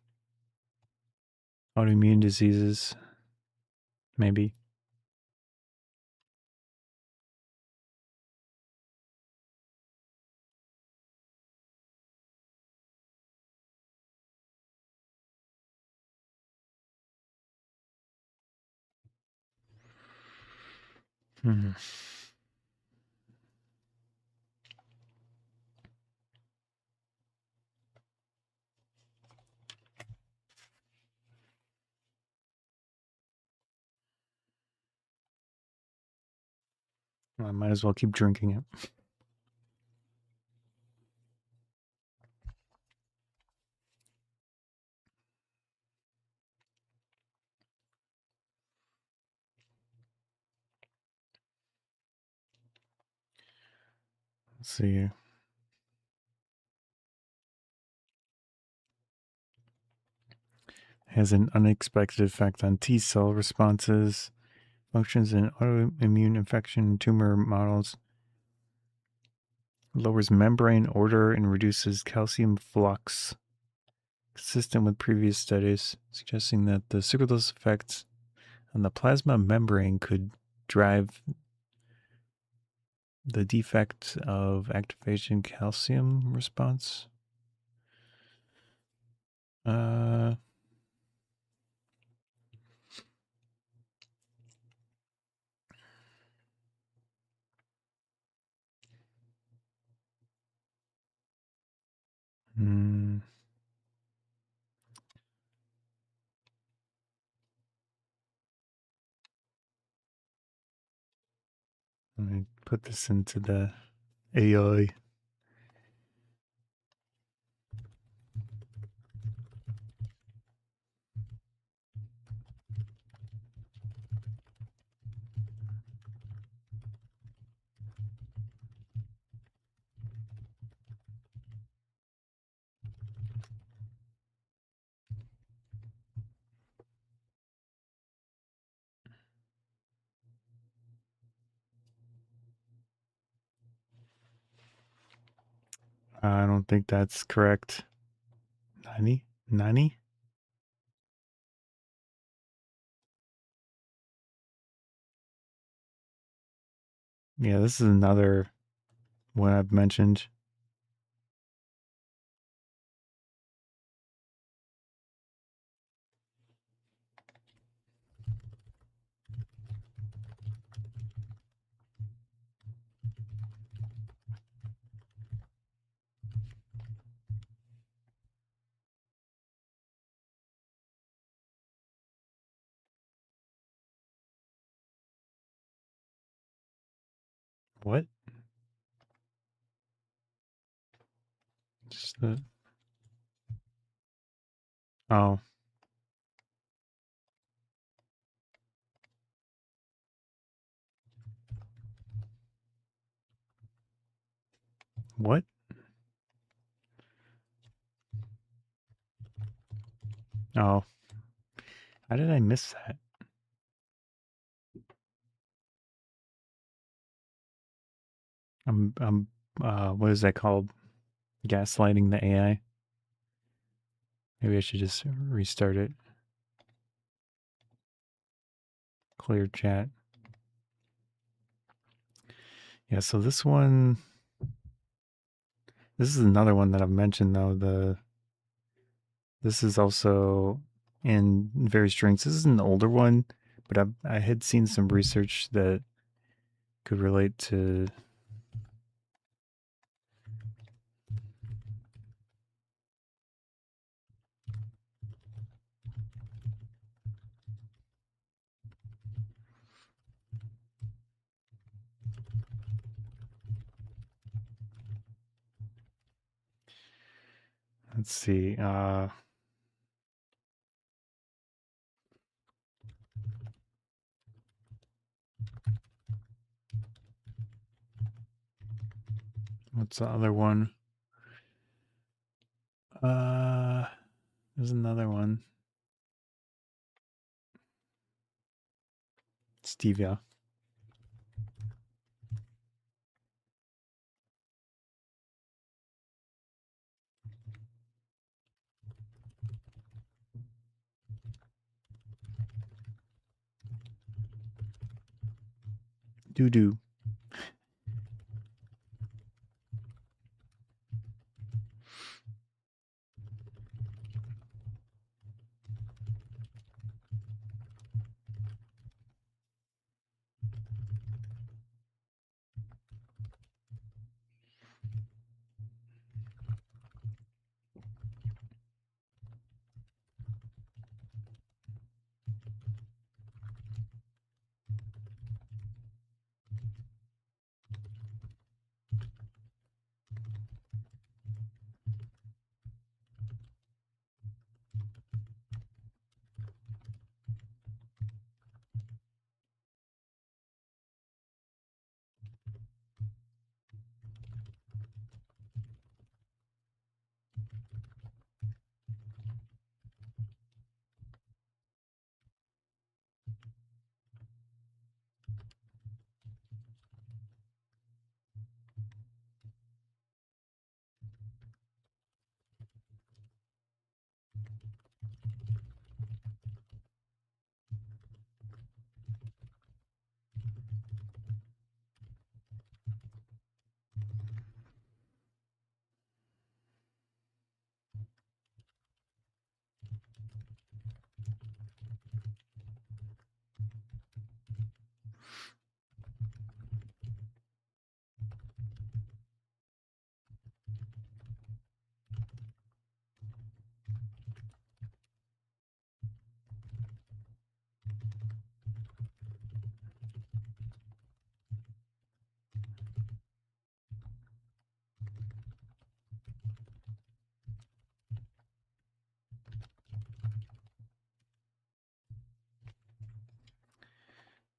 autoimmune diseases, maybe. Hmm. Well, I might as well keep drinking it. Let's see. Has an unexpected effect on T cell responses, functions in autoimmune infection tumor models, lowers membrane order and reduces calcium flux, consistent with previous studies, suggesting that the sucralose effects on the plasma membrane could drive the defect of activation calcium response. Uh, hmm. Let me put this into the AI. I don't think that's correct. 90? 90? Yeah, this is another one I've mentioned. What? Just the. Oh, what? Oh, how did I miss that? I'm, what is that called? Gaslighting the AI? Maybe I should just restart it. Clear chat. Yeah, so this one, this is another one that I've mentioned though. This is also in various drinks. This is an older one, but I had seen some research that could relate to. Let's see. What's the other one? There's another one. Stevia. Doo doo.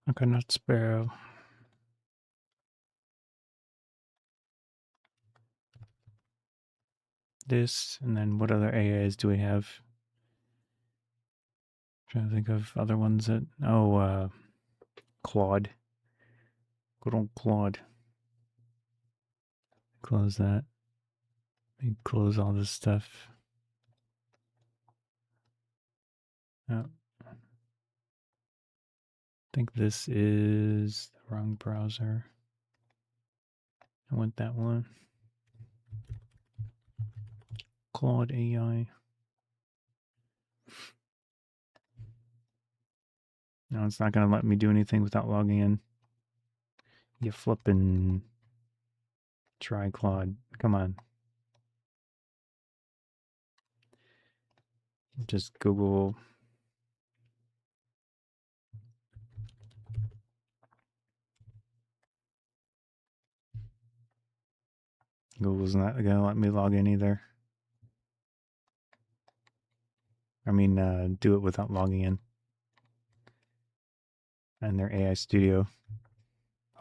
Okay, not sparrow. This, and then what other AIs do we have? Trying to think of other ones that. Oh, Claude. Good old Claude. Close that. Let me close all this stuff. Oh. I think this is the wrong browser. I want that one. Claude AI. No, it's not going to let me do anything without logging in. You flippin' try Claude. Come on. Just Google. Google's not going to let me log in either. I mean, do it without logging in. And their AI Studio.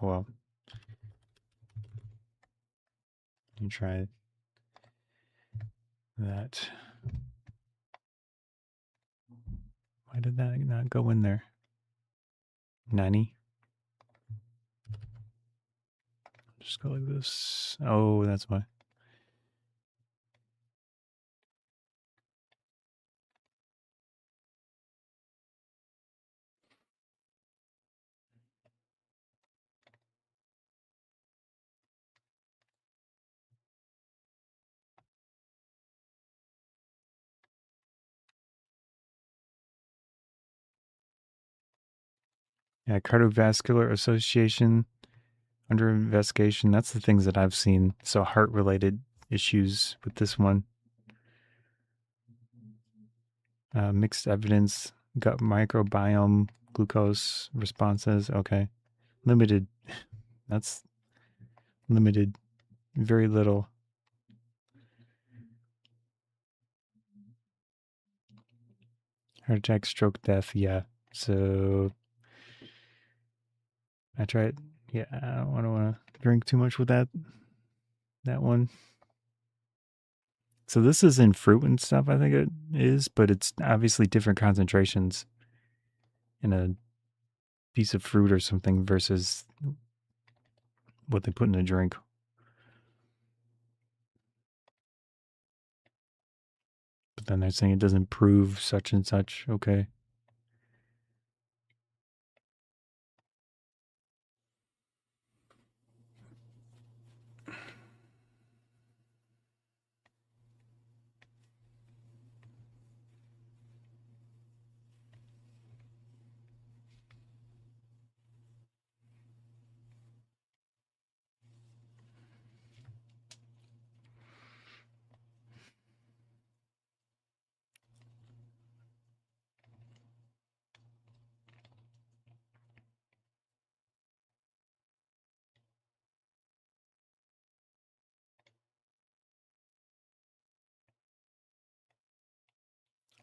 Oh well. Let me try that. Why did that not go in there? Nani? Just go like this. Oh, that's why. Yeah, Cardiovascular Association under investigation. That's the things that I've seen. So heart-related issues with this one. Mixed evidence, gut microbiome, glucose responses. Okay. Limited. That's limited. Very little. Heart attack, stroke, death. Yeah. So I tried. Yeah, I don't want to drink too much with that one. So this is in fruit and stuff, I think it is, but it's obviously different concentrations in a piece of fruit or something versus what they put in a drink. But then they're saying it doesn't prove such and such. Okay.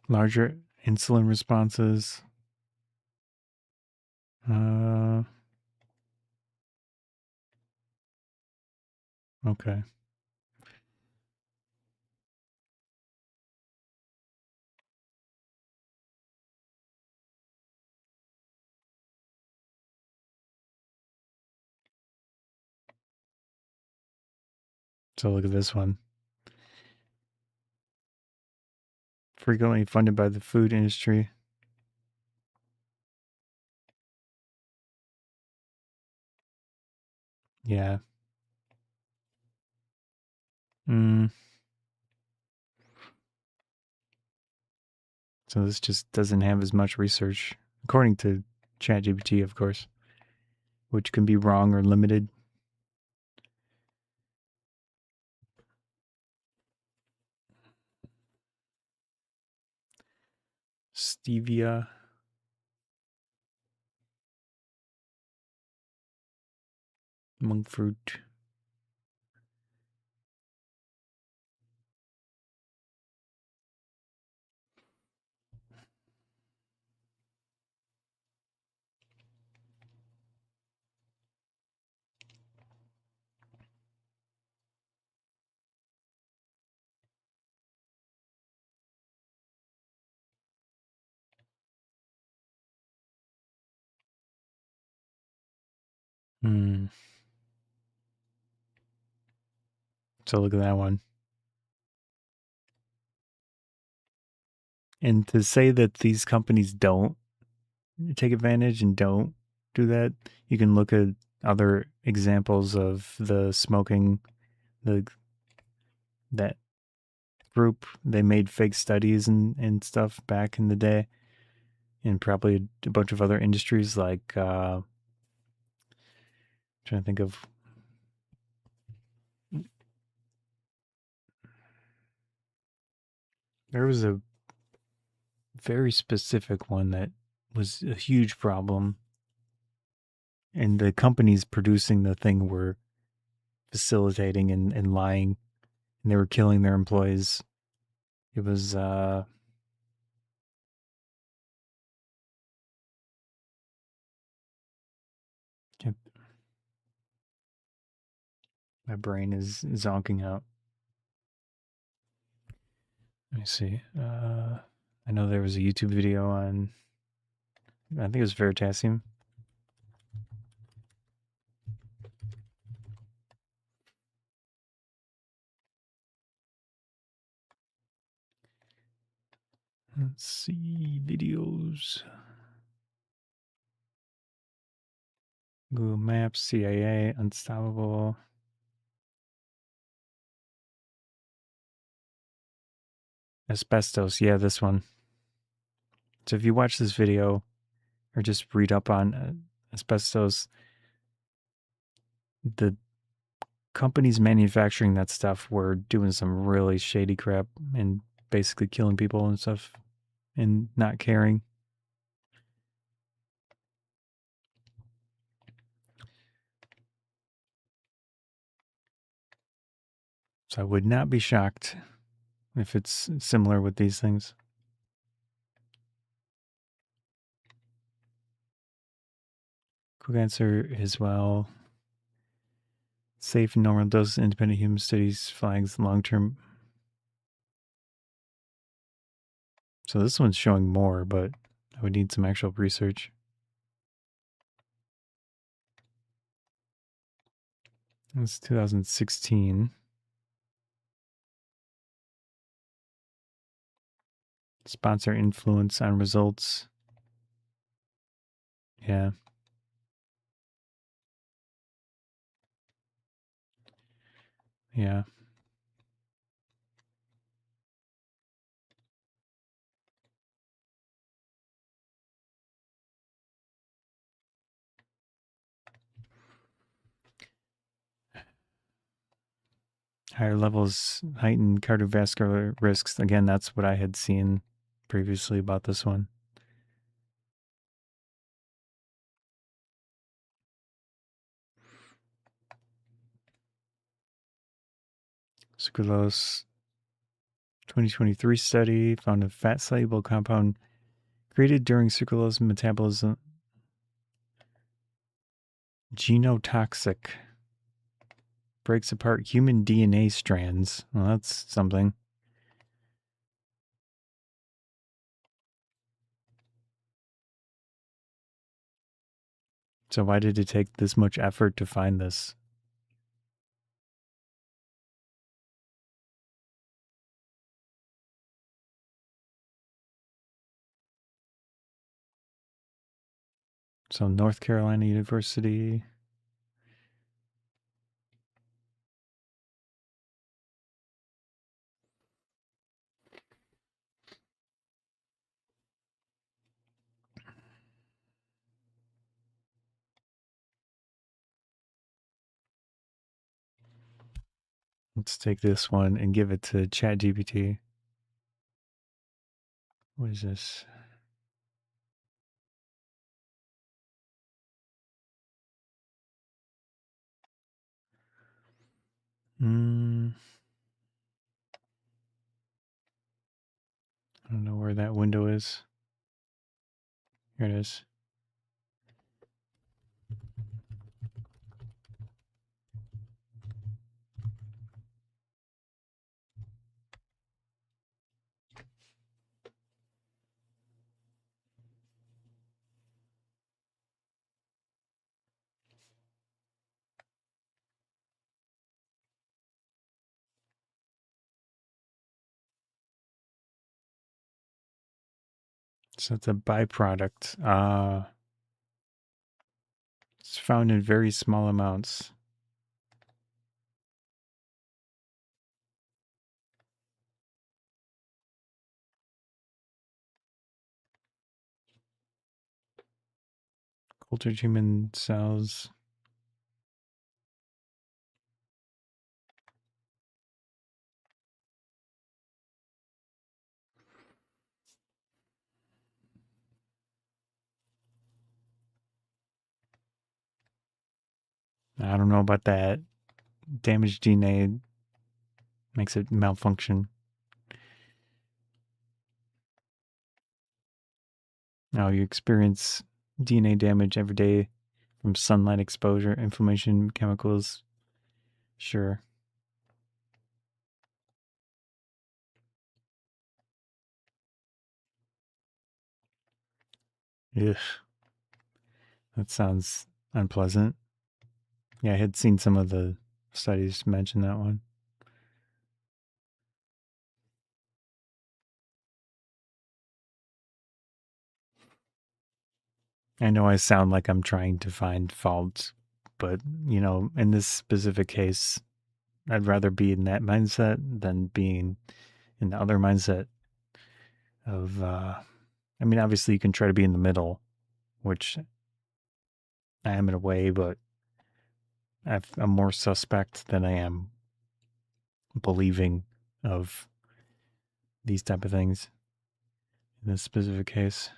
Larger insulin responses. Okay. So look at this one. Frequently funded by the food industry. Yeah. So this just doesn't have as much research, according to ChatGPT, of course, which can be wrong or limited. Stevia. Monk fruit. So look at that one. And to say that these companies don't take advantage and don't do that, you can look at other examples of the smoking, the that group. They made fake studies and stuff back in the day, and probably a bunch of other industries like trying to think of. There was a very specific one that was a huge problem, and the companies producing the thing were facilitating and lying, and they were killing their employees. It was my brain is zonking out. Let me see. I know there was a YouTube video on, I think it was Veritasium. Let's see videos. Google Maps, CIA, Unstoppable. Asbestos, yeah, this one. So if you watch this video or just read up on asbestos, the companies manufacturing that stuff were doing some really shady crap and basically killing people and stuff and not caring. So I would not be shocked if it's similar with these things. Quick answer as well. Safe and normal doses, independent human studies flags long term. So this one's showing more, but I would need some actual research. It's 2016. Sponsor influence on results. Yeah. Yeah. Higher levels heighten cardiovascular risks. Again, that's what I had seen previously about this one. Sucralose 2023 study found a fat soluble compound created during sucralose metabolism genotoxic. Breaks apart human DNA strands. Well, that's something. So why did it take this much effort to find this? So North Carolina University. Let's take this one and give it to ChatGPT. What is this? I don't know where that window is. Here it is. So it's a byproduct. It's found in very small amounts. Cultured human cells. I don't know about that. Damaged DNA makes it malfunction. Now you experience DNA damage every day from sunlight exposure, inflammation, chemicals. Sure. Ugh, that sounds unpleasant. Yeah, I had seen some of the studies mention that one. I know I sound like I'm trying to find fault, but in this specific case, I'd rather be in that mindset than being in the other mindset of I mean, obviously you can try to be in the middle, which I am in a way, but I'm more suspect than I am believing of these type of things in this specific case.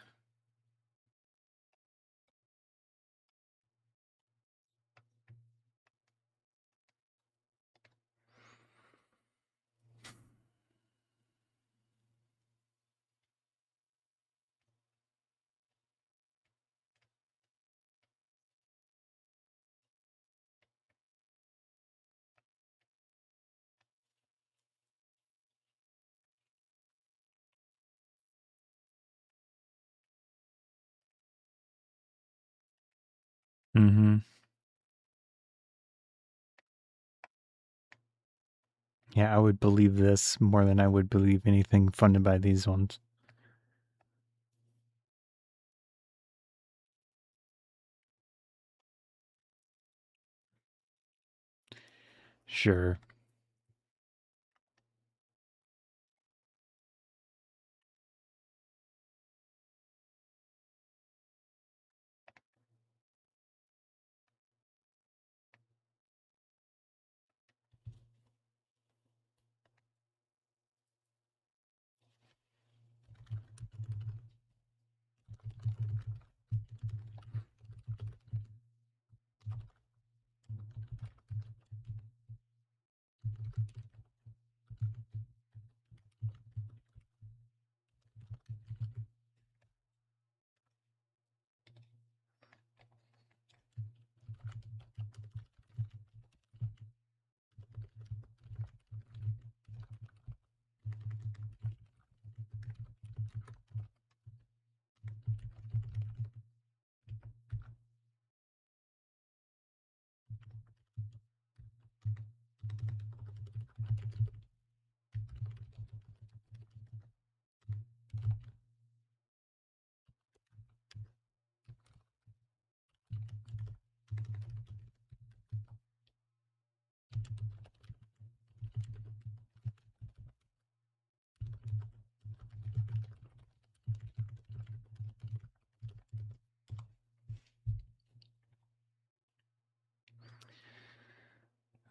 Mm-hmm. Yeah, I would believe this more than I would believe anything funded by these ones. Sure.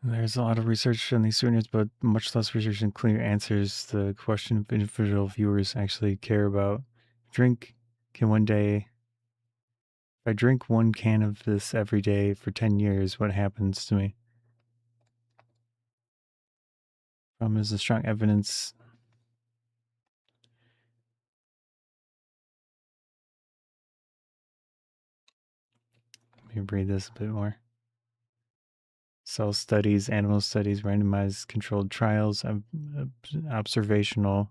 There's a lot of research on these sweeteners, but much less research and clear answers the question of individual viewers actually care about. Drink can one day. If I drink one can of this every day for 10 years, what happens to me? Is the strong evidence. Let me read this a bit more. Cell studies, animal studies, randomized controlled trials, observational.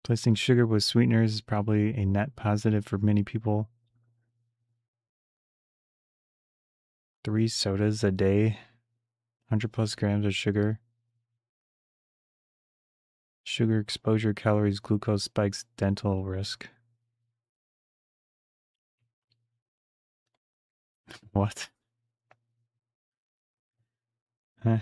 Placing sugar with sweeteners is probably a net positive for many people. 3 sodas a day, 100 plus grams of sugar. Sugar exposure, calories, glucose spikes, dental risk. What? Eh.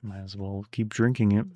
Might as well keep drinking it.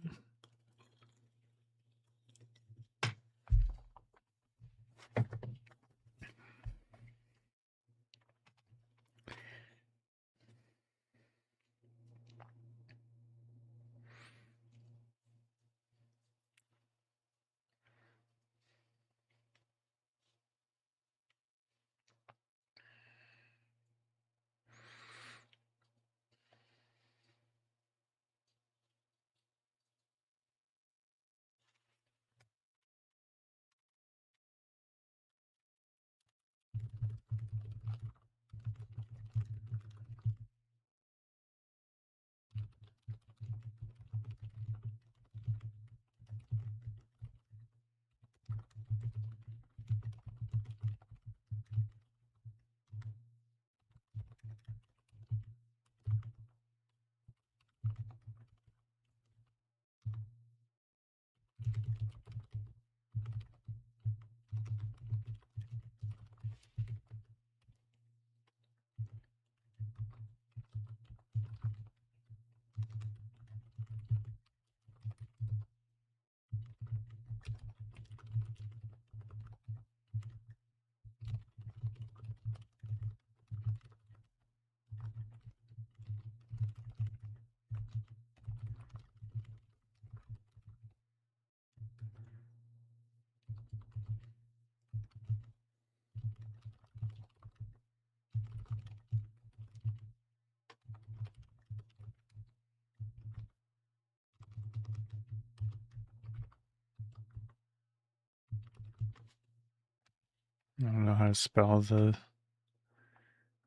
I don't know how to spell the.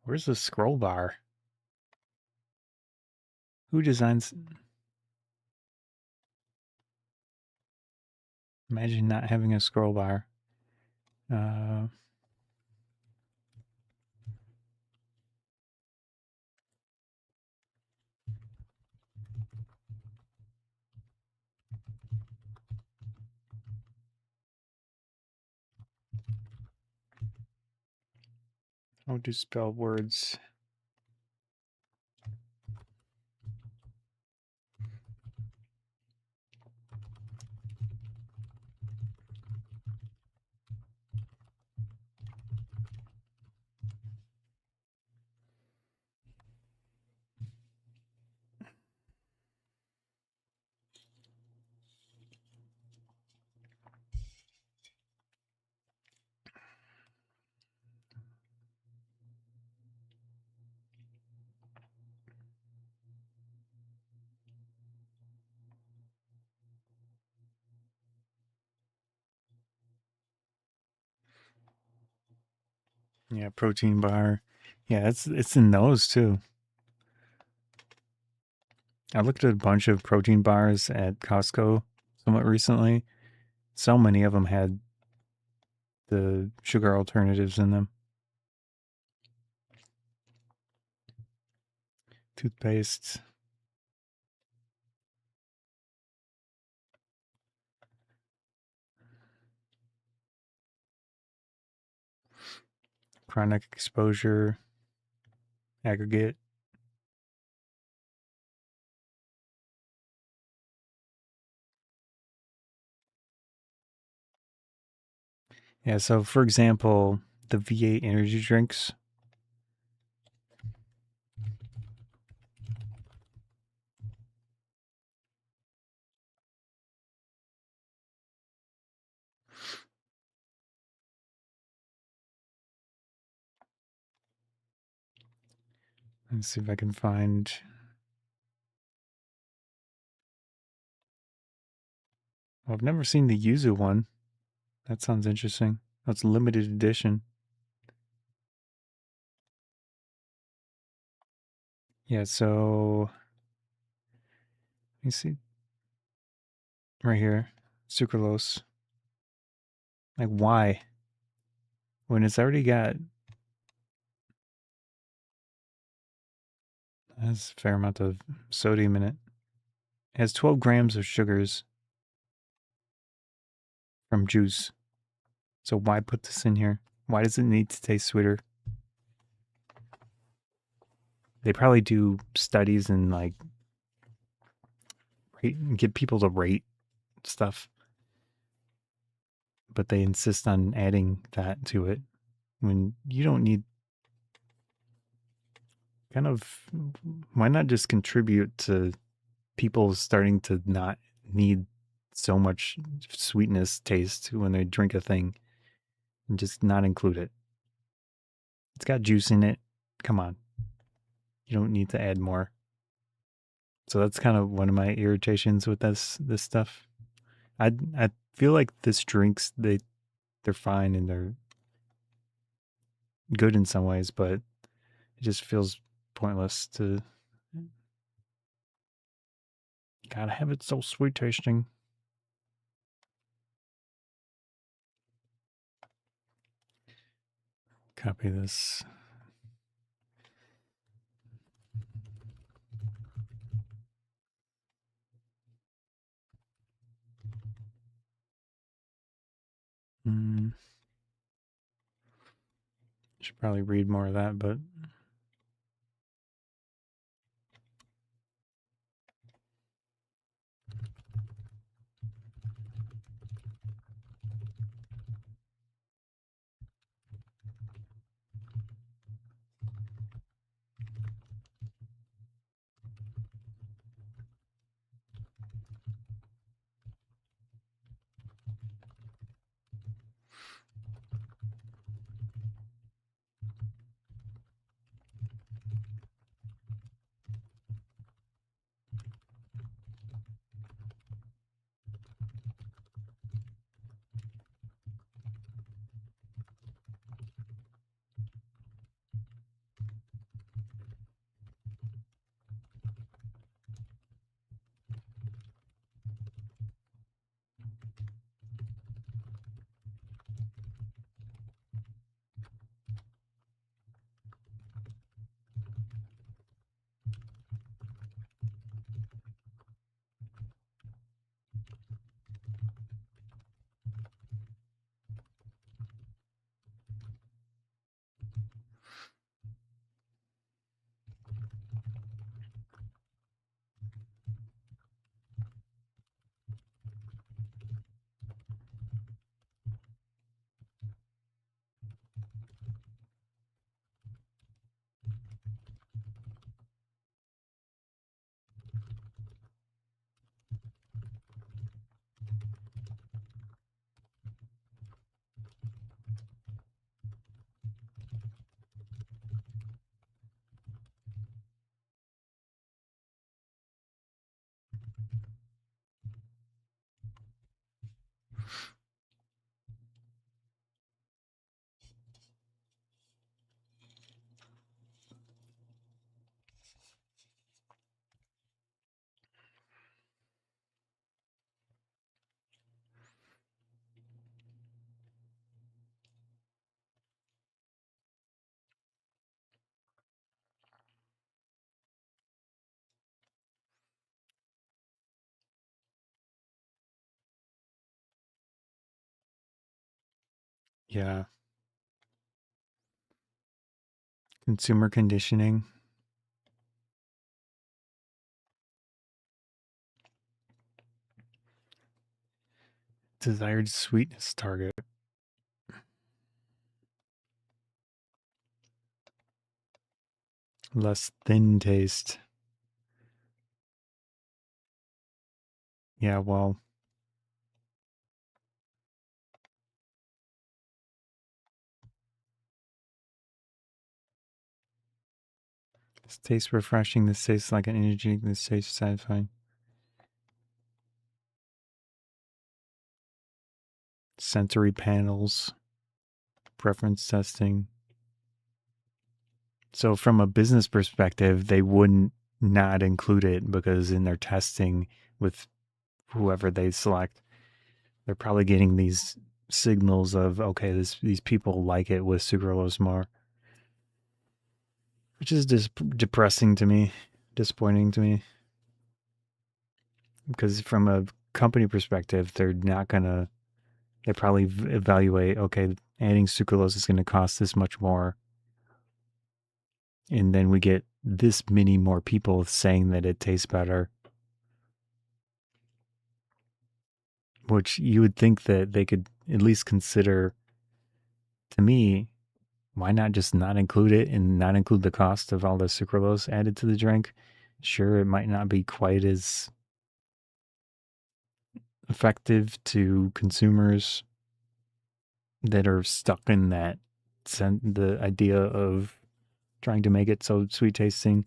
Where's the scroll bar? Who designs? Imagine not having a scroll bar. How to spell words? Yeah, protein bar. Yeah, it's in those too. I looked at a bunch of protein bars at Costco somewhat recently. So many of them had the sugar alternatives in them. Toothpaste. Chronic exposure. Aggregate. Yeah, so for example, the V8 energy drinks. Let's see if I can find. Well, I've never seen the yuzu one. That sounds interesting. That's limited edition. Yeah, so You see, right here, sucralose. Like, why? When it's already got has a fair amount of sodium in it. It has 12 grams of sugars from juice. So why put this in here? Why does it need to taste sweeter? They probably do studies and like get people to rate stuff, but they insist on adding that to it when you don't need. Kind of, why not just contribute to people starting to not need so much sweetness taste when they drink a thing and just not include it? It's got juice in it. Come on. You don't need to add more. So that's kind of one of my irritations with this stuff. I feel like this drinks they're fine and they're good in some ways, but it just feels pointless to gotta have it so sweet tasting. Copy this. Should probably read more of that, but yeah. Consumer conditioning. Desired sweetness target. Less thin taste. Yeah, well, this tastes refreshing. This tastes like an energy. This tastes satisfying. Sensory panels. Preference testing. So from a business perspective, they wouldn't not include it because in their testing with whoever they select, they're probably getting these signals of, okay, these people like it with sucralose more, which is just depressing to me, disappointing to me. Because from a company perspective, they're not gonna. They probably evaluate, okay, adding sucralose is going to cost this much more, and then we get this many more people saying that it tastes better. Which you would think that they could at least consider. To me, why not just not include it and not include the cost of all the sucralose added to the drink? Sure, it might not be quite as effective to consumers that are stuck in that the idea of trying to make it so sweet tasting.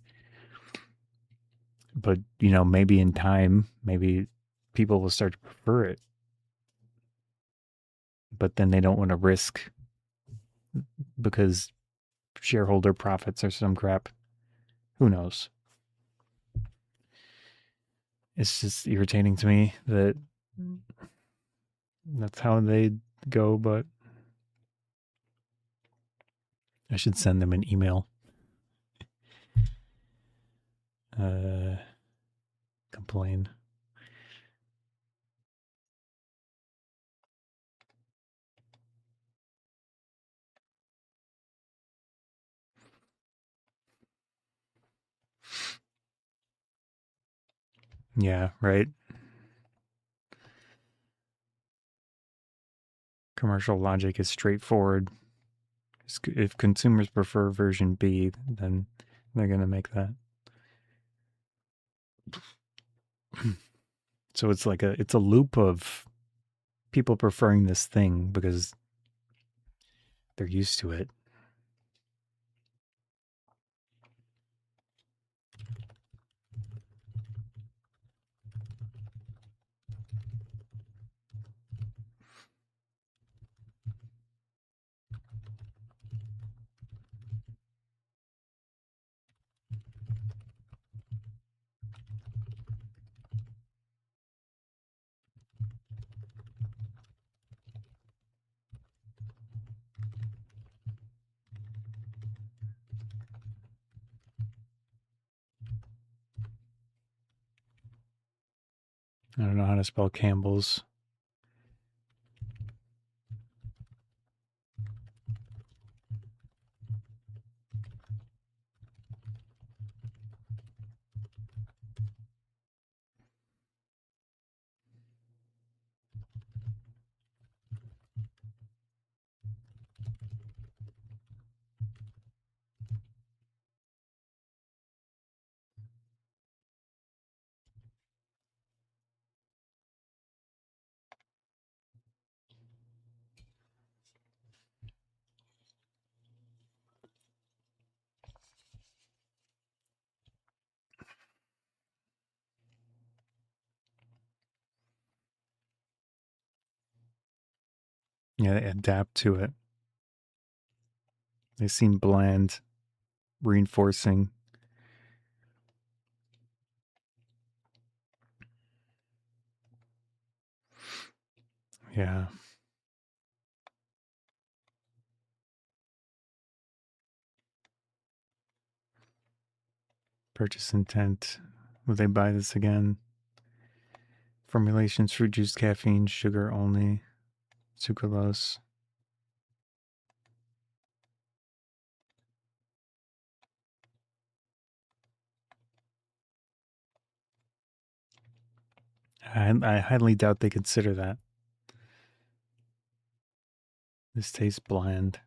But, maybe in time, maybe people will start to prefer it. But then they don't want to risk because shareholder profits or some crap. Who knows? It's just irritating to me that that's how they go, but I should send them an email. Complain. Yeah, right. Commercial logic is straightforward. If consumers prefer version B, then they're going to make that. So it's a loop of people preferring this thing because they're used to it. I don't know how to spell Campbell's. Yeah, they adapt to it. They seem bland, reinforcing. Yeah. Purchase intent. Will they buy this again? Formulations: fruit juice, caffeine, sugar only, sucralose. I highly doubt they consider that. This tastes bland.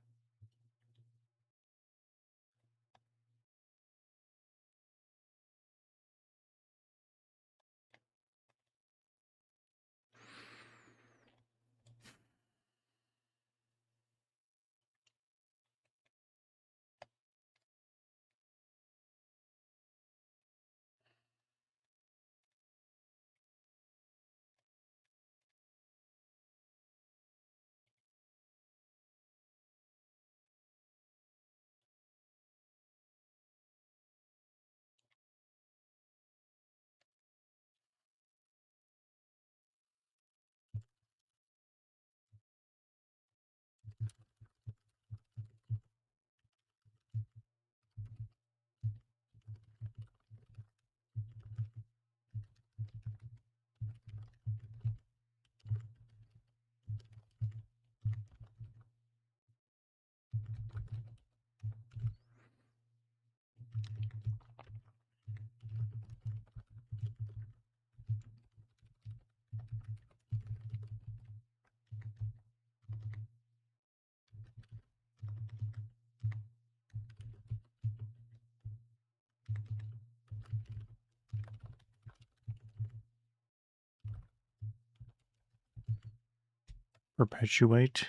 perpetuate.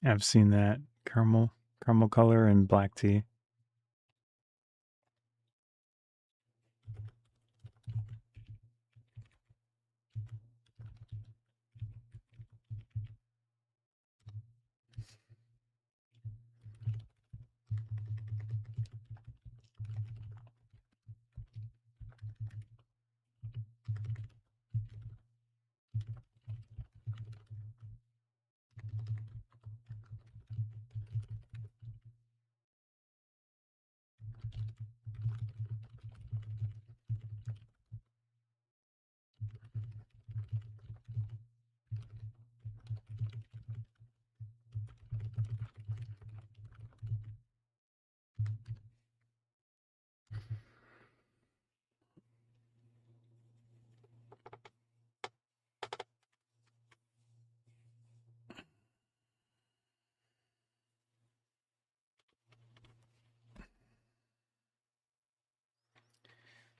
I've seen that caramel color and black tea.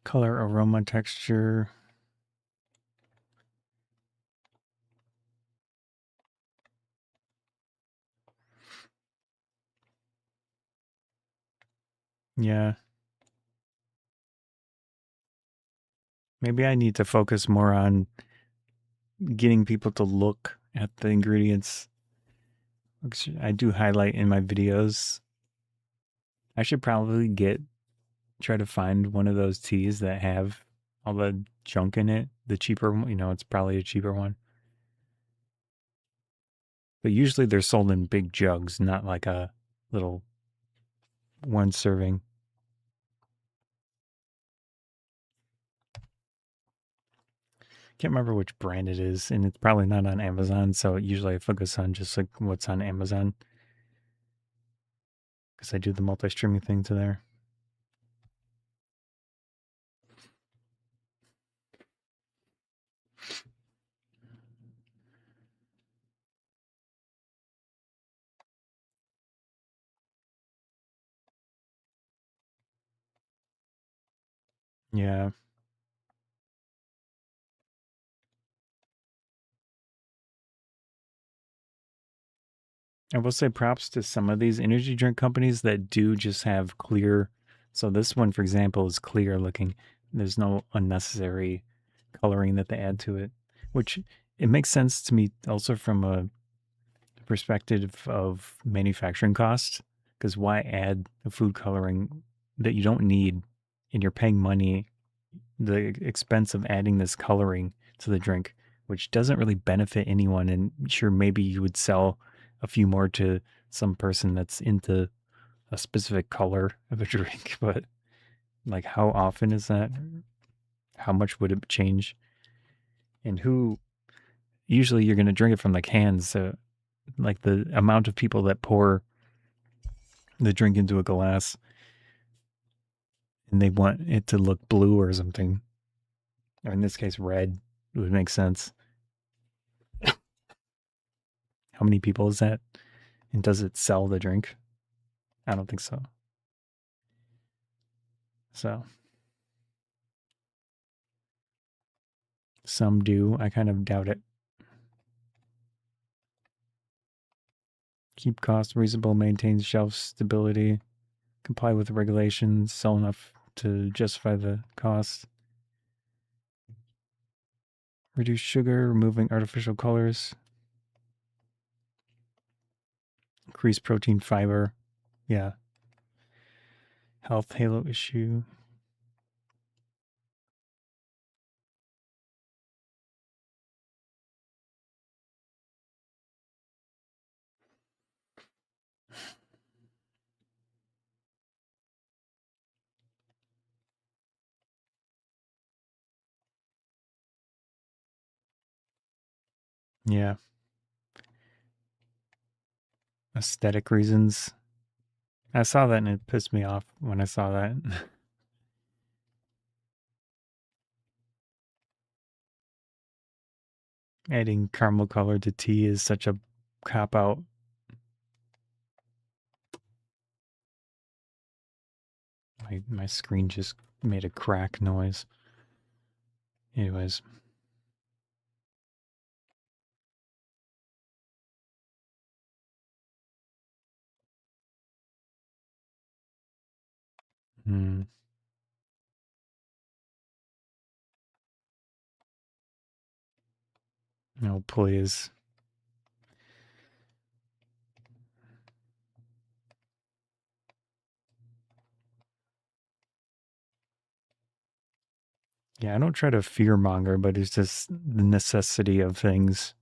Color, aroma, texture. Yeah. Maybe I need to focus more on getting people to look at the ingredients. I do highlight in my videos. I should probably try to find one of those teas that have all the junk in it. The cheaper one, it's probably a cheaper one. But usually they're sold in big jugs, not like a little one serving. Can't remember which brand it is, and it's probably not on Amazon. So usually I focus on just like what's on Amazon because I do the multi-streaming thing to there. Yeah. I will say props to some of these energy drink companies that do just have clear. So this one, for example, is clear looking. There's no unnecessary coloring that they add to it, which it makes sense to me also from a perspective of manufacturing costs. Because why add a food coloring that you don't need and you're paying money, the expense of adding this coloring to the drink, which doesn't really benefit anyone. And sure, maybe you would sell a few more to some person that's into a specific color of a drink, but like how often is that? How much would it change? And who usually you're going to drink it from the cans. So like the amount of people that pour the drink into a glass and they want it to look blue or something, or in this case, red, it would make sense. How many people is that? And does it sell the drink? I don't think so. So some do. I kind of doubt it. Keep costs reasonable, maintain shelf stability, comply with regulations, sell enough to justify the cost. Reduce sugar, removing artificial colors. decreased protein fiber. Yeah. Health halo issue. Yeah. Aesthetic reasons. I saw that and it pissed me off when I saw that. Adding caramel color to tea is such a cop out. My screen just made a crack noise. Anyways. Hmm. Oh, please. Yeah, I don't try to fear monger, but it's just the necessity of things.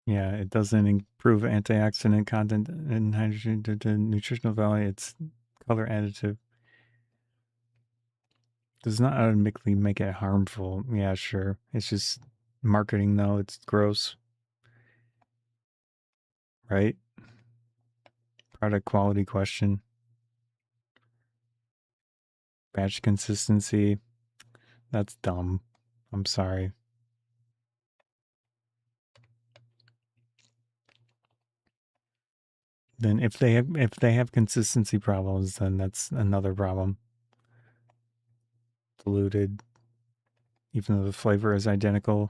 Yeah, it doesn't improve antioxidant content and hydrogen to nutritional value. It's color additive. Does not automatically make it harmful. Yeah, sure. It's just marketing, though. It's gross, right? Product quality question. Batch consistency. That's dumb. I'm sorry. Then if they have consistency problems, then that's another problem. Diluted, even though the flavor is identical.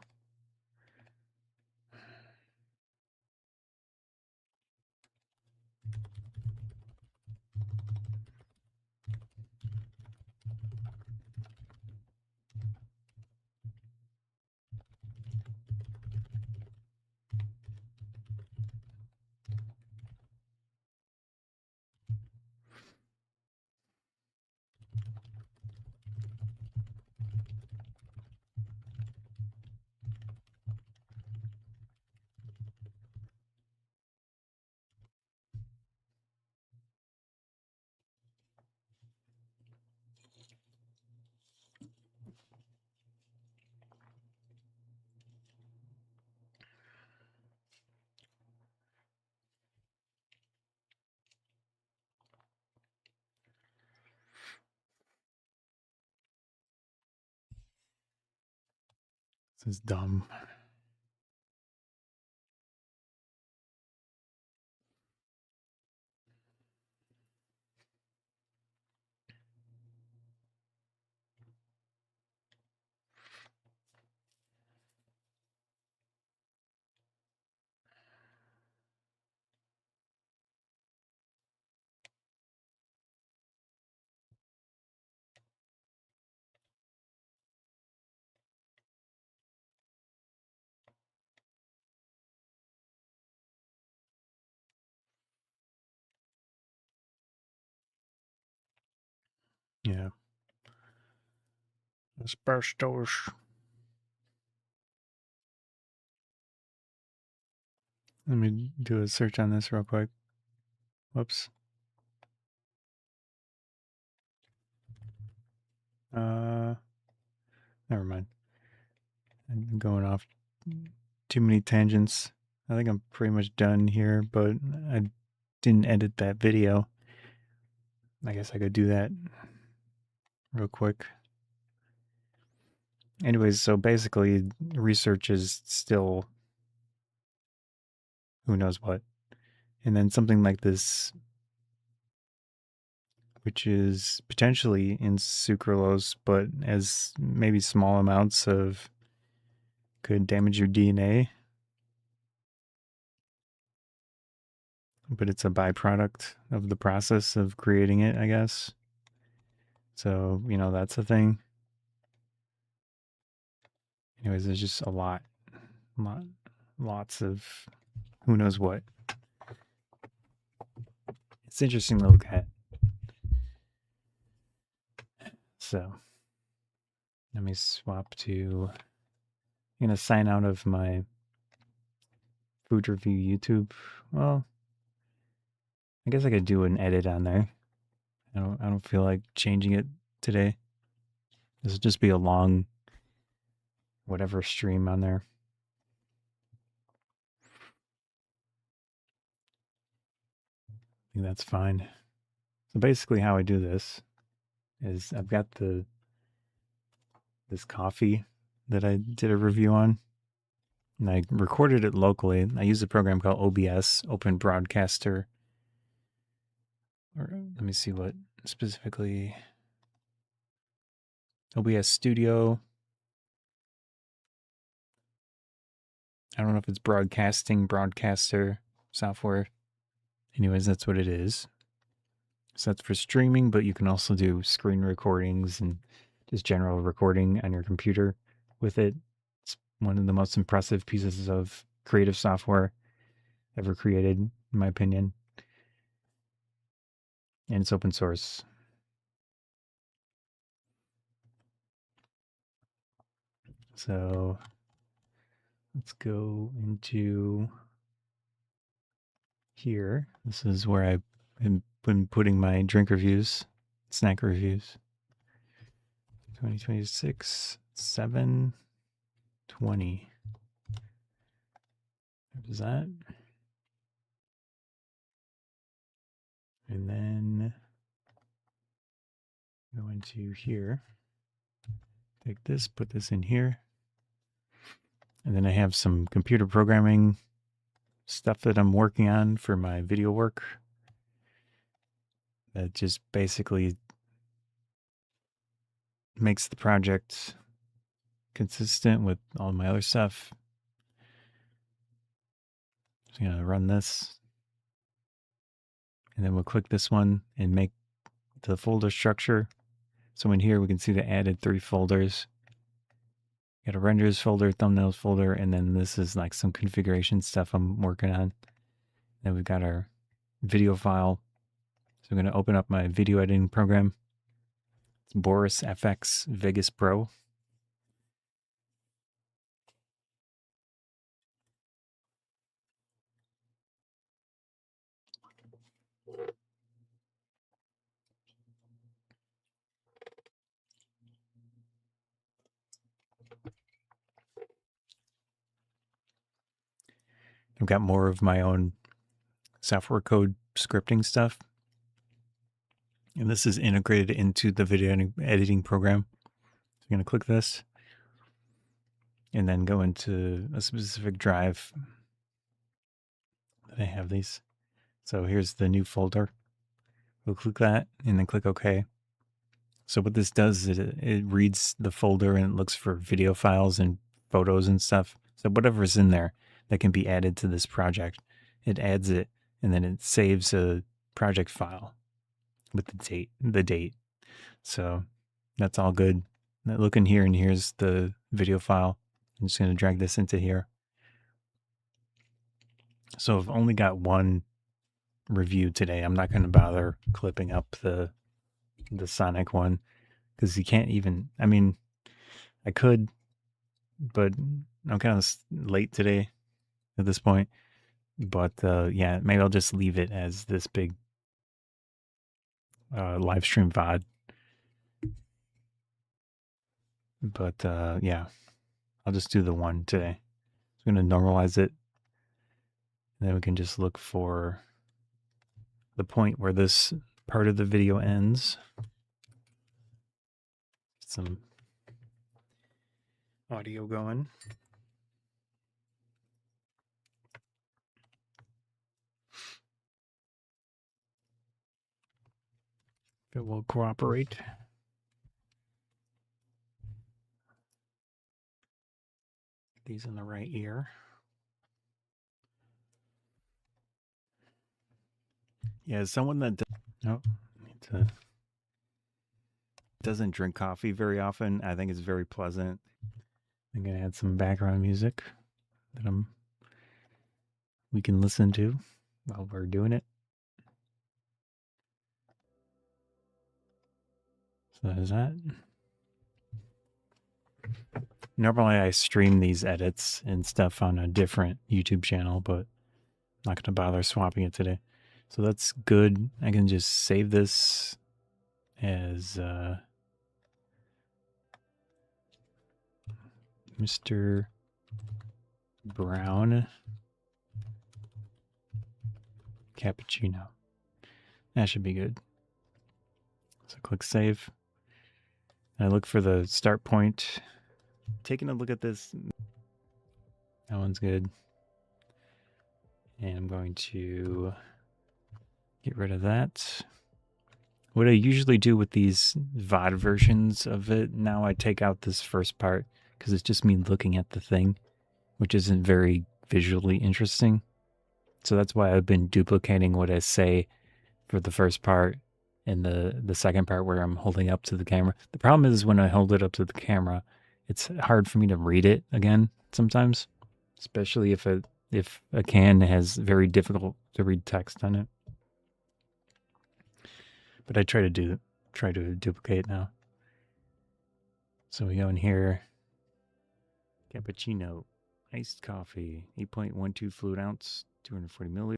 This is dumb. Yeah. Asbestos. Let me do a search on this real quick. Whoops. Never mind. I'm going off too many tangents. I think I'm pretty much done here, but I didn't edit that video. I guess I could do that real quick. Anyways, so basically, research is still who knows what. And then something like this, which is potentially in sucralose, but as maybe small amounts of could damage your DNA. But it's a byproduct of the process of creating it, I guess. So, that's a thing. Anyways, there's just a lots of who knows what. It's interesting to look at. So, let me swap to. I'm gonna sign out of my food review YouTube. Well, I guess I could do an edit on there. I don't feel like changing it today. This will just be a long whatever stream on there. I think that's fine. So basically how I do this is I've got this coffee that I did a review on. And I recorded it locally. I use a program called OBS, Open Broadcaster. Or let me see what specifically. OBS Studio. I don't know if it's broadcaster software. Anyways, that's what it is. So that's for streaming, but you can also do screen recordings and just general recording on your computer with it. It's one of the most impressive pieces of creative software ever created, in my opinion. And it's open source. So let's go into here. This is where I've been putting my drink reviews, snack reviews. 2026, 7/20. There's that. And then go into here. Take this, put this in here. And then I have some computer programming stuff that I'm working on for my video work. That just basically makes the project consistent with all my other stuff. So I'm going to run this. And then we'll click this one and make the folder structure. So in here we can see the added 3 folders. Got a renders folder, thumbnails folder, and then this is like some configuration stuff I'm working on. Then we've got our video file. So I'm going to open up my video editing program. It's Boris FX Vegas Pro. I've got more of my own software code scripting stuff. And this is integrated into the video editing program. So I'm going to click this and then go into a specific drive that I have these. So here's the new folder. We'll click that and then click OK. So what this does is it reads the folder and it looks for video files and photos and stuff. So whatever's in there that can be added to this project, it adds it and then it saves a project file with the date. So that's all good. Look in here and here's the video file. I'm just going to drag this into here. So I've only got one review today. I'm not going to bother clipping up the the Sonic one, because you can't even. I mean, I could, but I'm kind of late today at this point. But yeah, maybe I'll just leave it as this big live stream VOD. But yeah, I'll just do the one today. I'm going to normalize it. And then we can just look for the point where this part of the video ends. Some audio going. If it will cooperate. These in the right ear. Yeah, someone that doesn't drink coffee very often, I think it's very pleasant. I'm gonna add some background music that we can listen to while we're doing it. So there's that. Normally I stream these edits and stuff on a different YouTube channel, but I'm not going to bother swapping it today. So that's good. I can just save this as Mr. Brown Cappuccino. That should be good. So click save. And I look for the start point. Taking a look at this. That one's good. And I'm going to get rid of that. What I usually do with these VOD versions of it, now I take out this first part because it's just me looking at the thing, which isn't very visually interesting. So that's why I've been duplicating what I say for the first part and the second part where I'm holding up to the camera. The problem is when I hold it up to the camera, it's hard for me to read it again sometimes, especially if a can has very difficult to read text on it. But I try to duplicate now. So we go in here. Cappuccino, iced coffee, 8.12 fluid ounce, 240 milliliters.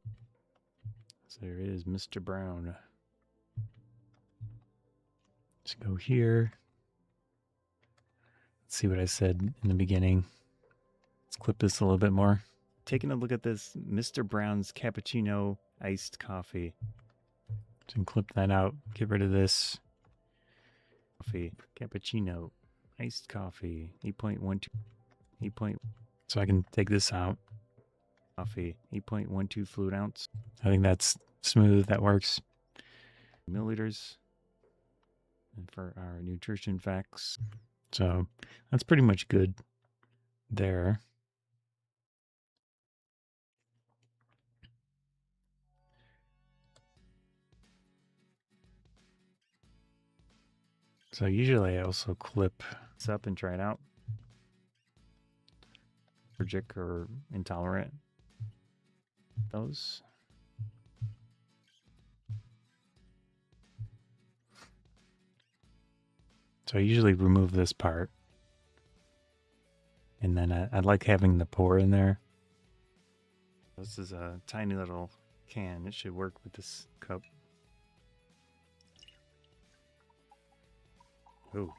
So there it is, Mr. Brown. Let's go here. Let's see what I said in the beginning. Let's clip this a little bit more. Taking a look at this, Mr. Brown's Cappuccino iced coffee. So clip that out. Get rid of this. Coffee, cappuccino, iced coffee, 8.12. So I can take this out. Coffee, 8.12 fluid ounce. I think that's smooth. That works. Milliliters. And for our nutrition facts. So that's pretty much good there. So usually I also clip this up and try it out. Allergic or intolerant. Those. So I usually remove this part. And then I like having the pour in there. This is a tiny little can. It should work with this cup. Oh.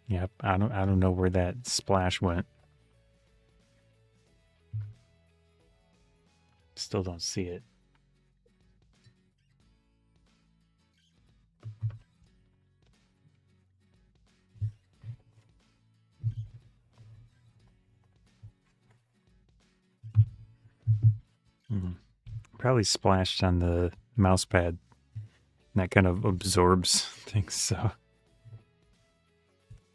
Yep, I don't know where that splash went. Still don't see it. Probably splashed on the mouse pad. And that kind of absorbs things, so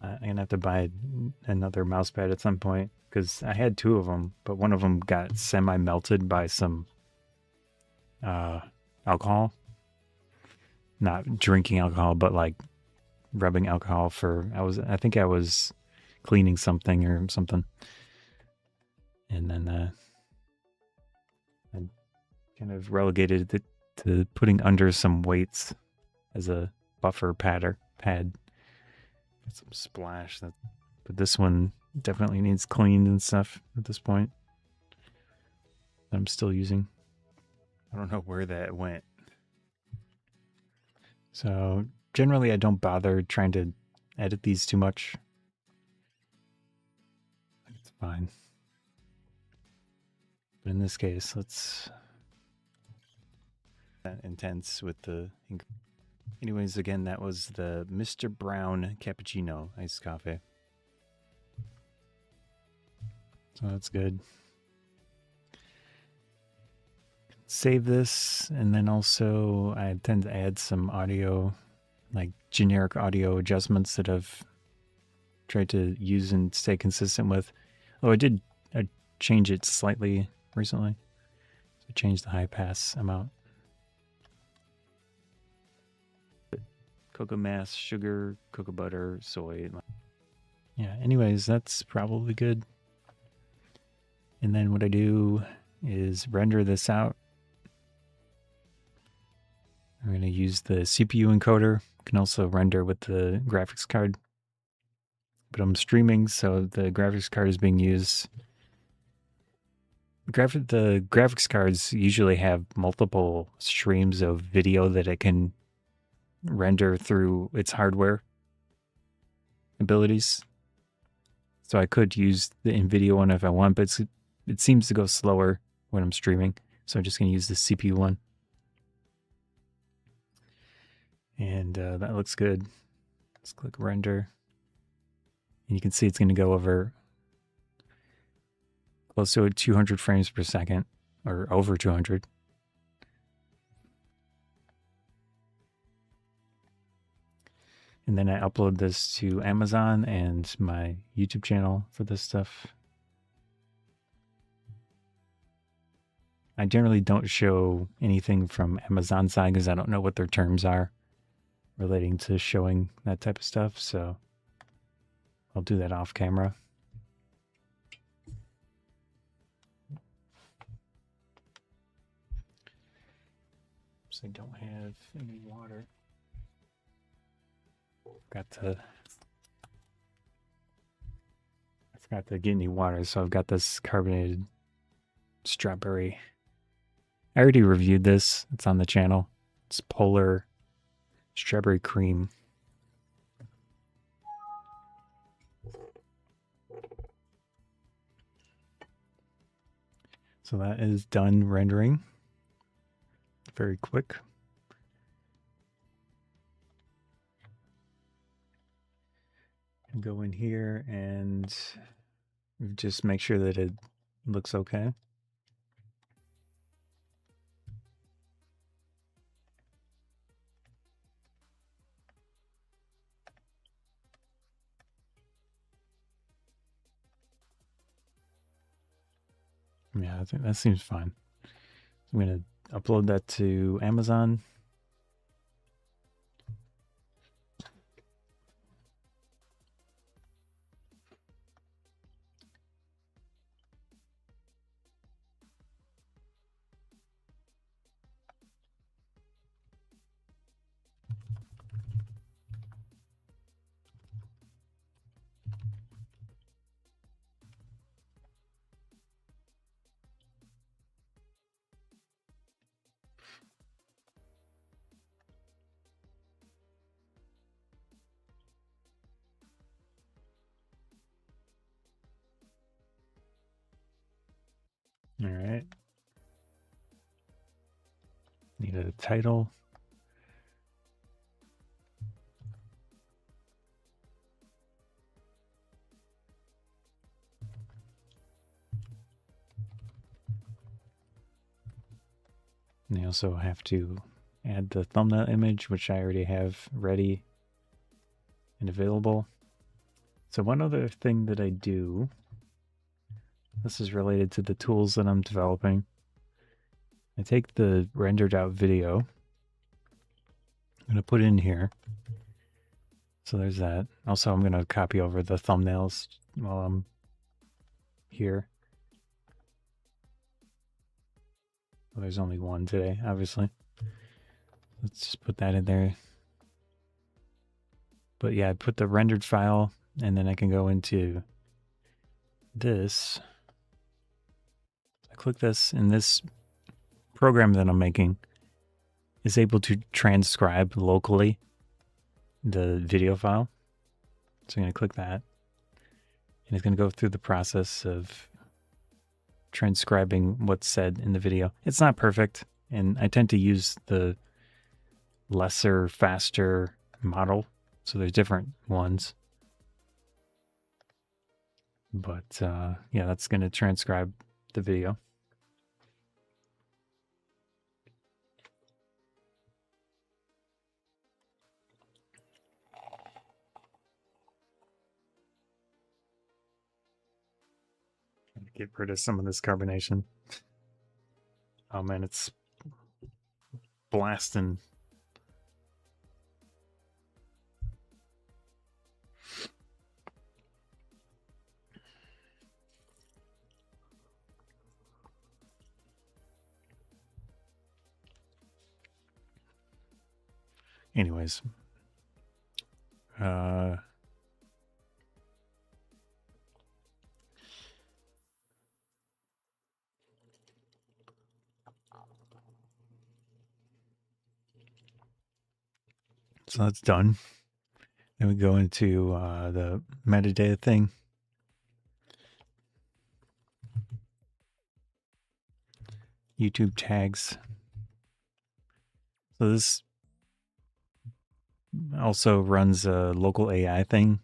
I'm gonna have to buy another mouse pad at some point because I had two of them, but one of them got semi-melted by some alcohol. Not drinking alcohol, but like rubbing alcohol for I think I was cleaning something or something. And then I kind of relegated it to putting under some weights as a buffer pad. Got some splash, but this one definitely needs cleaned and stuff at this point. I'm still using. I don't know where that went. So generally I don't bother trying to edit these too much. It's fine. But in this case, let's that intense with the. Anyways, again, that was the Mr. Brown Cappuccino iced coffee. So that's good. Save this, and then also I tend to add some audio, like generic audio adjustments that I've tried to use and stay consistent with. Oh, I did change it slightly recently. So I changed the high pass amount. Cocoa mass, sugar, cocoa butter, soy. Yeah, anyways, that's probably good. And then what I do is render this out. I'm going to use the CPU encoder. You can also render with the graphics card. But I'm streaming, so the graphics card is being used. The graphics cards usually have multiple streams of video that it can render through its hardware abilities. So I could use the NVIDIA one if I want, but it seems to go slower when I'm streaming. So I'm just going to use the CPU one. And that looks good. Let's click render. And you can see it's going to go over close to 200 frames per second, or over 200. And then I upload this to Amazon and my YouTube channel for this stuff. I generally don't show anything from Amazon side because I don't know what their terms are relating to showing that type of stuff. So I'll do that off camera. So I don't have any water. I forgot to get any water, so I've got this carbonated strawberry. I already reviewed this. It's on the channel. It's Polar Strawberry Cream. So that is done rendering. Very quick. Go in here and just make sure that it looks okay. Yeah, I think that seems fine. I'm going to upload that to Amazon. All right. Need a title. And you also have to add the thumbnail image, which I already have ready and available. So one other thing that I do, this is related to the tools that I'm developing. I take the rendered out video. I'm going to put it in here. So there's that. Also, I'm going to copy over the thumbnails while I'm here. Well, there's only one today, obviously. Let's just put that in there. But yeah, I put the rendered file, and then I can go into this. I click this, and this program that I'm making is able to transcribe locally the video file. So I'm going to click that, and it's going to go through the process of transcribing what's said in the video. It's not perfect, and I tend to use the lesser, faster model. So there's different ones. But yeah, that's going to transcribe the video. Get rid of some of this carbonation. Oh man, it's blasting. Anyways, so that's done. Then we go into the metadata thing. YouTube tags. So this also runs a local AI thing.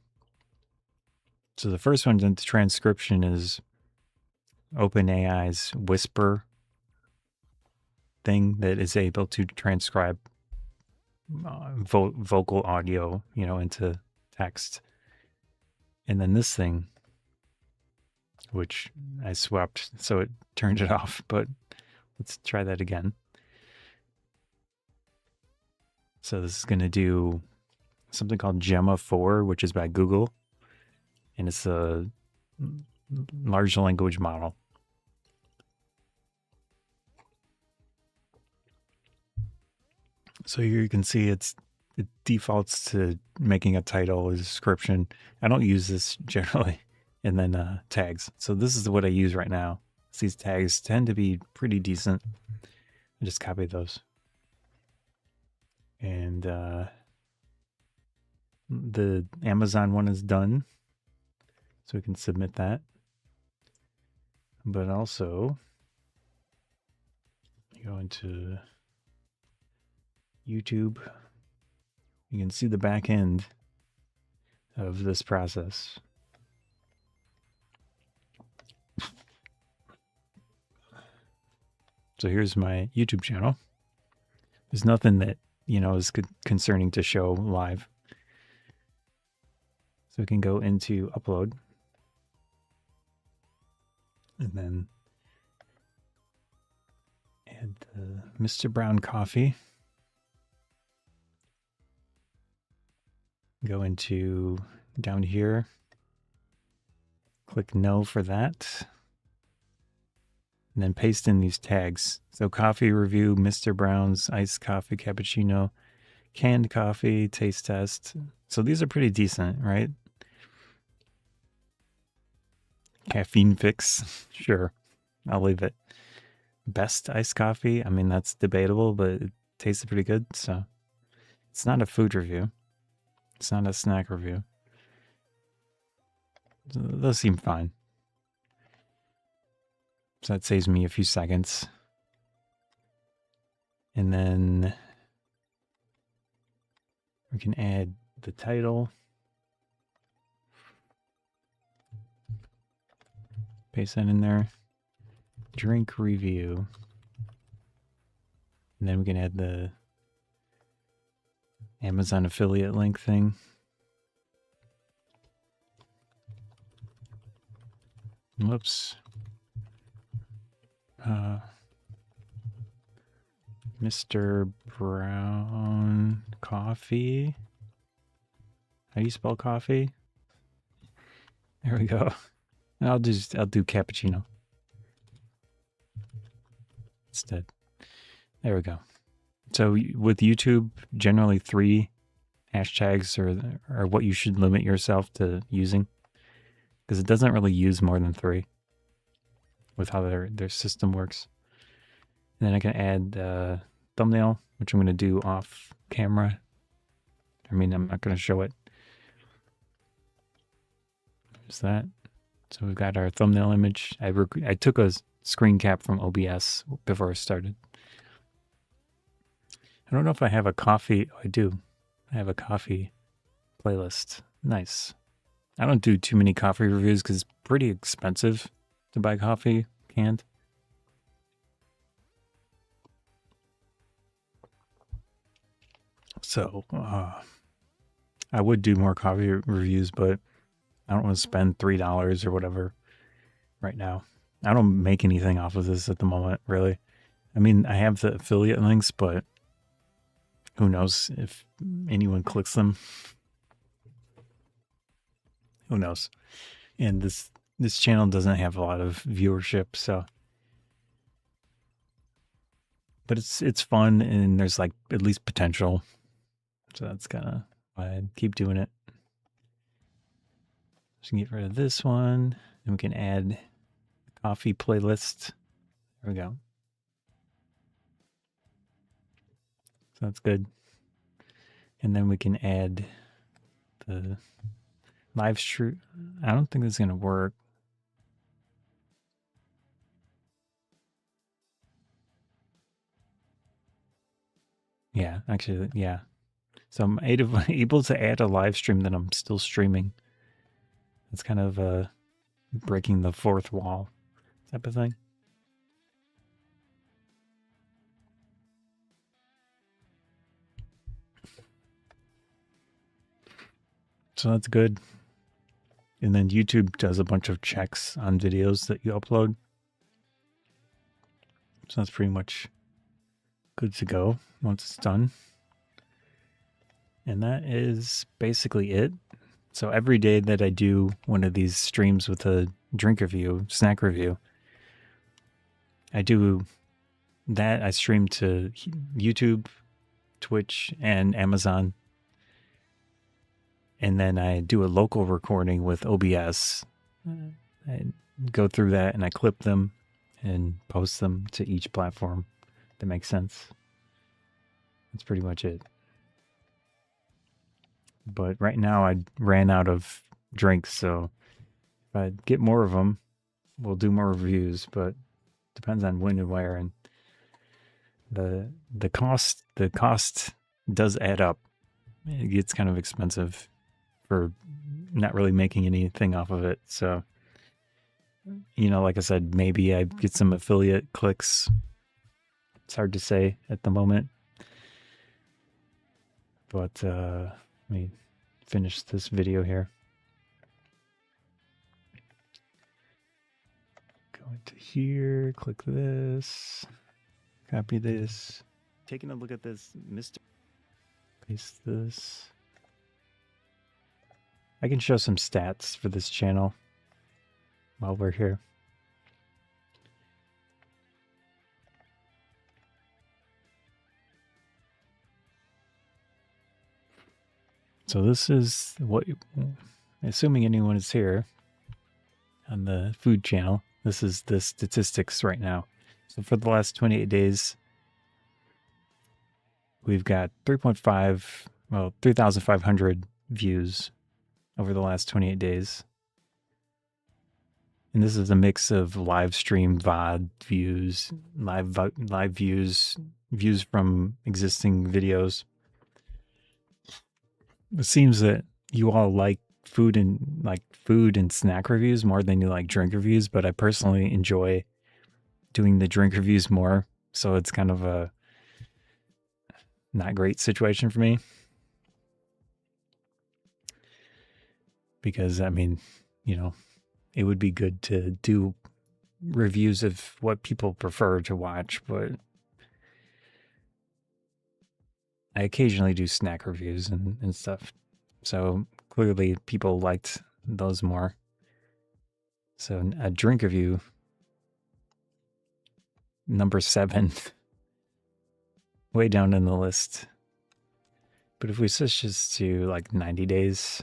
So the first one, the transcription, is OpenAI's Whisper thing that is able to transcribe vocal audio, into text. And then this thing, which I swapped, so it turned it off, but let's try that again. So this is going to do something called Gemma 4, which is by Google, and it's a large language model. So here you can see it defaults to making a title, a description. I don't use this generally. And then tags. So this is what I use right now. These tags tend to be pretty decent. I just copy those. And the Amazon one is done. So we can submit that. But also, you go into YouTube. You can see the back end of this process. So here's my YouTube channel. There's nothing that, is concerning to show live. So we can go into upload. And then add the Mr. Brown coffee. Go into down here. Click no for that. And then paste in these tags. So coffee review, Mr. Brown's, iced coffee, cappuccino, canned coffee, taste test. So these are pretty decent, right? Caffeine fix. Sure, I'll leave it. Best iced coffee. I mean, that's debatable, but it tasted pretty good. So it's not a food review. It's not a snack review. So those seem fine. So that saves me a few seconds. And then we can add the title. Paste that in there. Drink review. And then we can add the Amazon affiliate link thing. Whoops. Mr. Brown coffee. How do you spell coffee? There we go. I'll do cappuccino instead. There we go. So with YouTube, generally 3 hashtags or what you should limit yourself to using, because it doesn't really use more than 3 with how their system works. And then I can add thumbnail, which I'm going to do off camera. I mean, I'm not going to show it. There's that. So we've got our thumbnail image. I took a screen cap from OBS before I started. I don't know if I have a coffee. Oh, I do. I have a coffee playlist. Nice. I don't do too many coffee reviews because it's pretty expensive to buy coffee canned. So I would do more coffee reviews, but I don't want to spend $3 or whatever right now. I don't make anything off of this at the moment, really. I mean, I have the affiliate links, but who knows if anyone clicks them. Who knows? And this channel doesn't have a lot of viewership, so. But it's fun, and there's like at least potential. So that's kind of why I keep doing it. Just get rid of this one, and we can add the coffee playlist. There we go. So that's good. And then we can add the live stream. I don't think this is going to work. Yeah, actually, yeah. So I'm able to add a live stream that I'm still streaming. It's kind of breaking the fourth wall type of thing. So that's good. And then YouTube does a bunch of checks on videos that you upload. So that's pretty much good to go once it's done. And that is basically it. So every day that I do one of these streams with a drink review, snack review, I do that. I stream to YouTube, Twitch, and Amazon. And then I do a local recording with OBS. I go through that and I clip them and post them to each platform. That makes sense. That's pretty much it. But right now I ran out of drinks, so if I get more of them, we'll do more reviews, but depends on when and where. And the cost does add up. It gets kind of expensive for not really making anything off of it. So, you know, like I said, maybe I get some affiliate clicks. It's hard to say at the moment. But let me finish this video here. Go into here, click this, copy this. Taking a look at this, paste this. I can show some stats for this channel while we're here. So this is what, assuming anyone is here on the food channel, this is the statistics right now. So for the last 28 days, we've got 3,500 views over the last 28 days. And this is a mix of live stream VOD views, live views, views from existing videos. It seems that you all like food and snack reviews more than you like drink reviews, but I personally enjoy doing the drink reviews more. So it's kind of a not great situation for me. Because, I mean, you know, it would be good to do reviews of what people prefer to watch, but I occasionally do snack reviews and stuff. So clearly people liked those more. So a drink review, number 7, way down in the list. But if we switch this to like 90 days,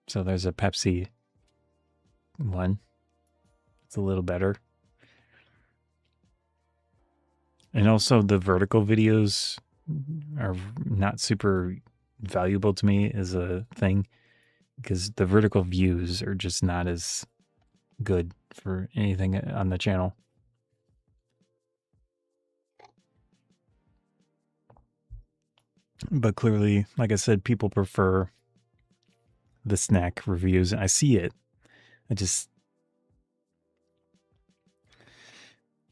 so there's a Pepsi one. It's a little better. And also the vertical videos are not super valuable to me as a thing because the vertical views are just not as good for anything on the channel. But clearly, like I said, people prefer the snack reviews. I see it.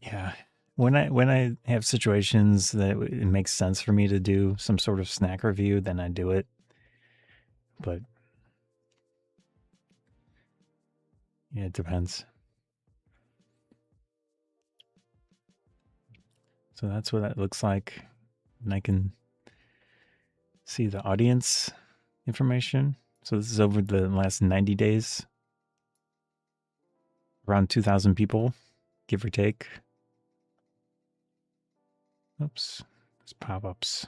Yeah. When I have situations that it makes sense for me to do some sort of snack review, then I do it. But yeah, it depends. So that's what that looks like. And I can see the audience information. So this is over the last 90 days. Around 2,000 people, give or take. Oops, there's pop-ups.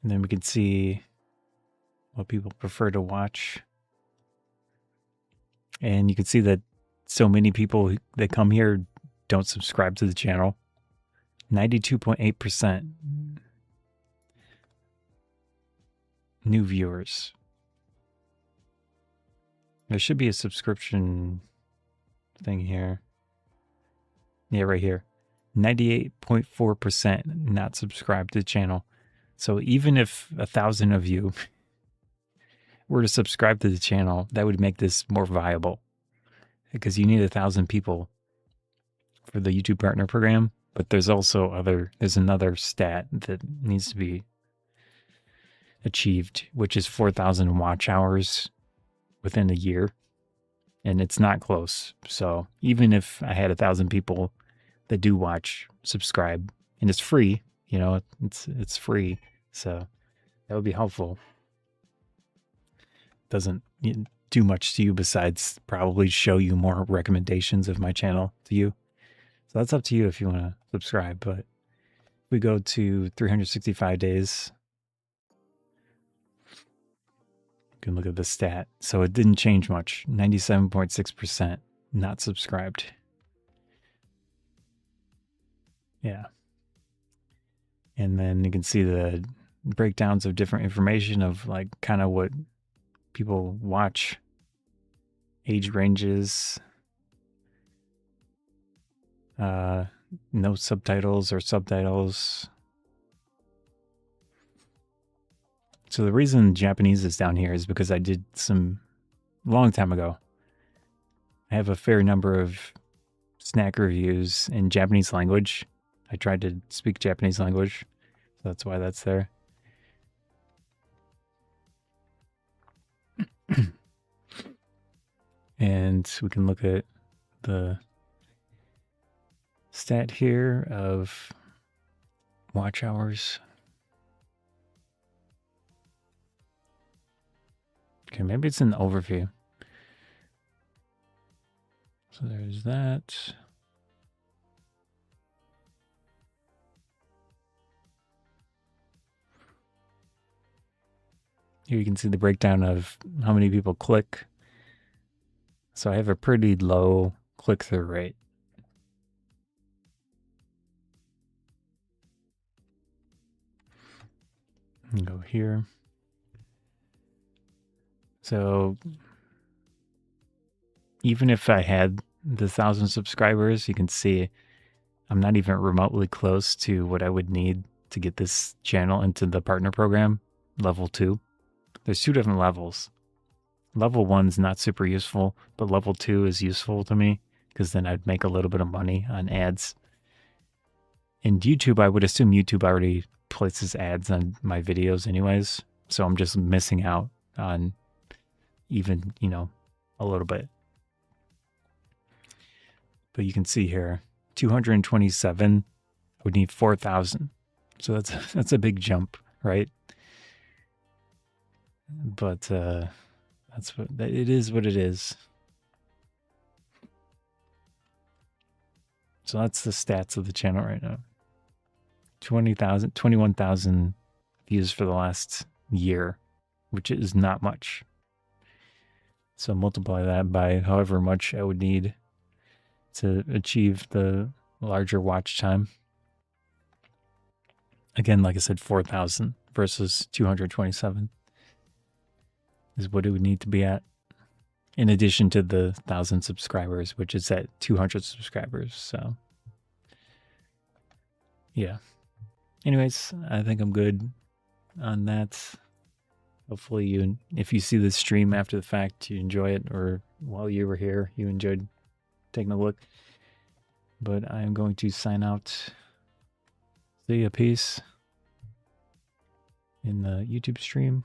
And then we can see what people prefer to watch. And you can see that so many people that come here don't subscribe to the channel. 92.8% new viewers. There should be a subscription thing here. Yeah, right here. 98.4% not subscribed to the channel. So even if 1,000 of you were to subscribe to the channel, that would make this more viable because you need 1,000 people for the YouTube Partner Program. But there's another stat that needs to be achieved, which is 4,000 watch hours within a year. And it's not close. So even if I had 1,000 people that do watch, subscribe, and it's free, it's free. So that would be helpful. Doesn't do much to you besides probably show you more recommendations of my channel to you. So that's up to you if you want to subscribe. But we go to 365 days. You can look at the stat. So it didn't change much. 97.6% not subscribed. Yeah. And then you can see the breakdowns of different information of like kind of what people watch, age ranges, no subtitles or subtitles. So the reason Japanese is down here is because I did some long time ago. I have a fair number of snack reviews in Japanese language. I tried to speak Japanese language, so that's why that's there. And we can look at the stat here of watch hours. Okay, maybe it's an overview. So there's that. Here you can see the breakdown of how many people click. So I have a pretty low click-through rate. And go here. So even if I had the 1,000 subscribers, you can see I'm not even remotely close to what I would need to get this channel into the partner program, level 2. There's 2 different levels. Level 1's not super useful, but level 2 is useful to me because then I'd make a little bit of money on ads. In YouTube, I would assume YouTube already places ads on my videos anyways, so I'm just missing out on even, a little bit. But you can see here, 227 would need 4,000. So that's a big jump, right? But it is what it is. So that's the stats of the channel right now. 21,000 views for the last year, which is not much. So multiply that by however much I would need to achieve the larger watch time. Again, like I said, 4,000 versus 227 is what it would need to be at. In addition to the 1,000 subscribers, which is at 200 subscribers. So, yeah. Anyways, I think I'm good on that. Hopefully you, if you see this stream after the fact, you enjoy it, or while you were here, you enjoyed taking a look. But I'm going to sign out. See ya, peace in the YouTube stream.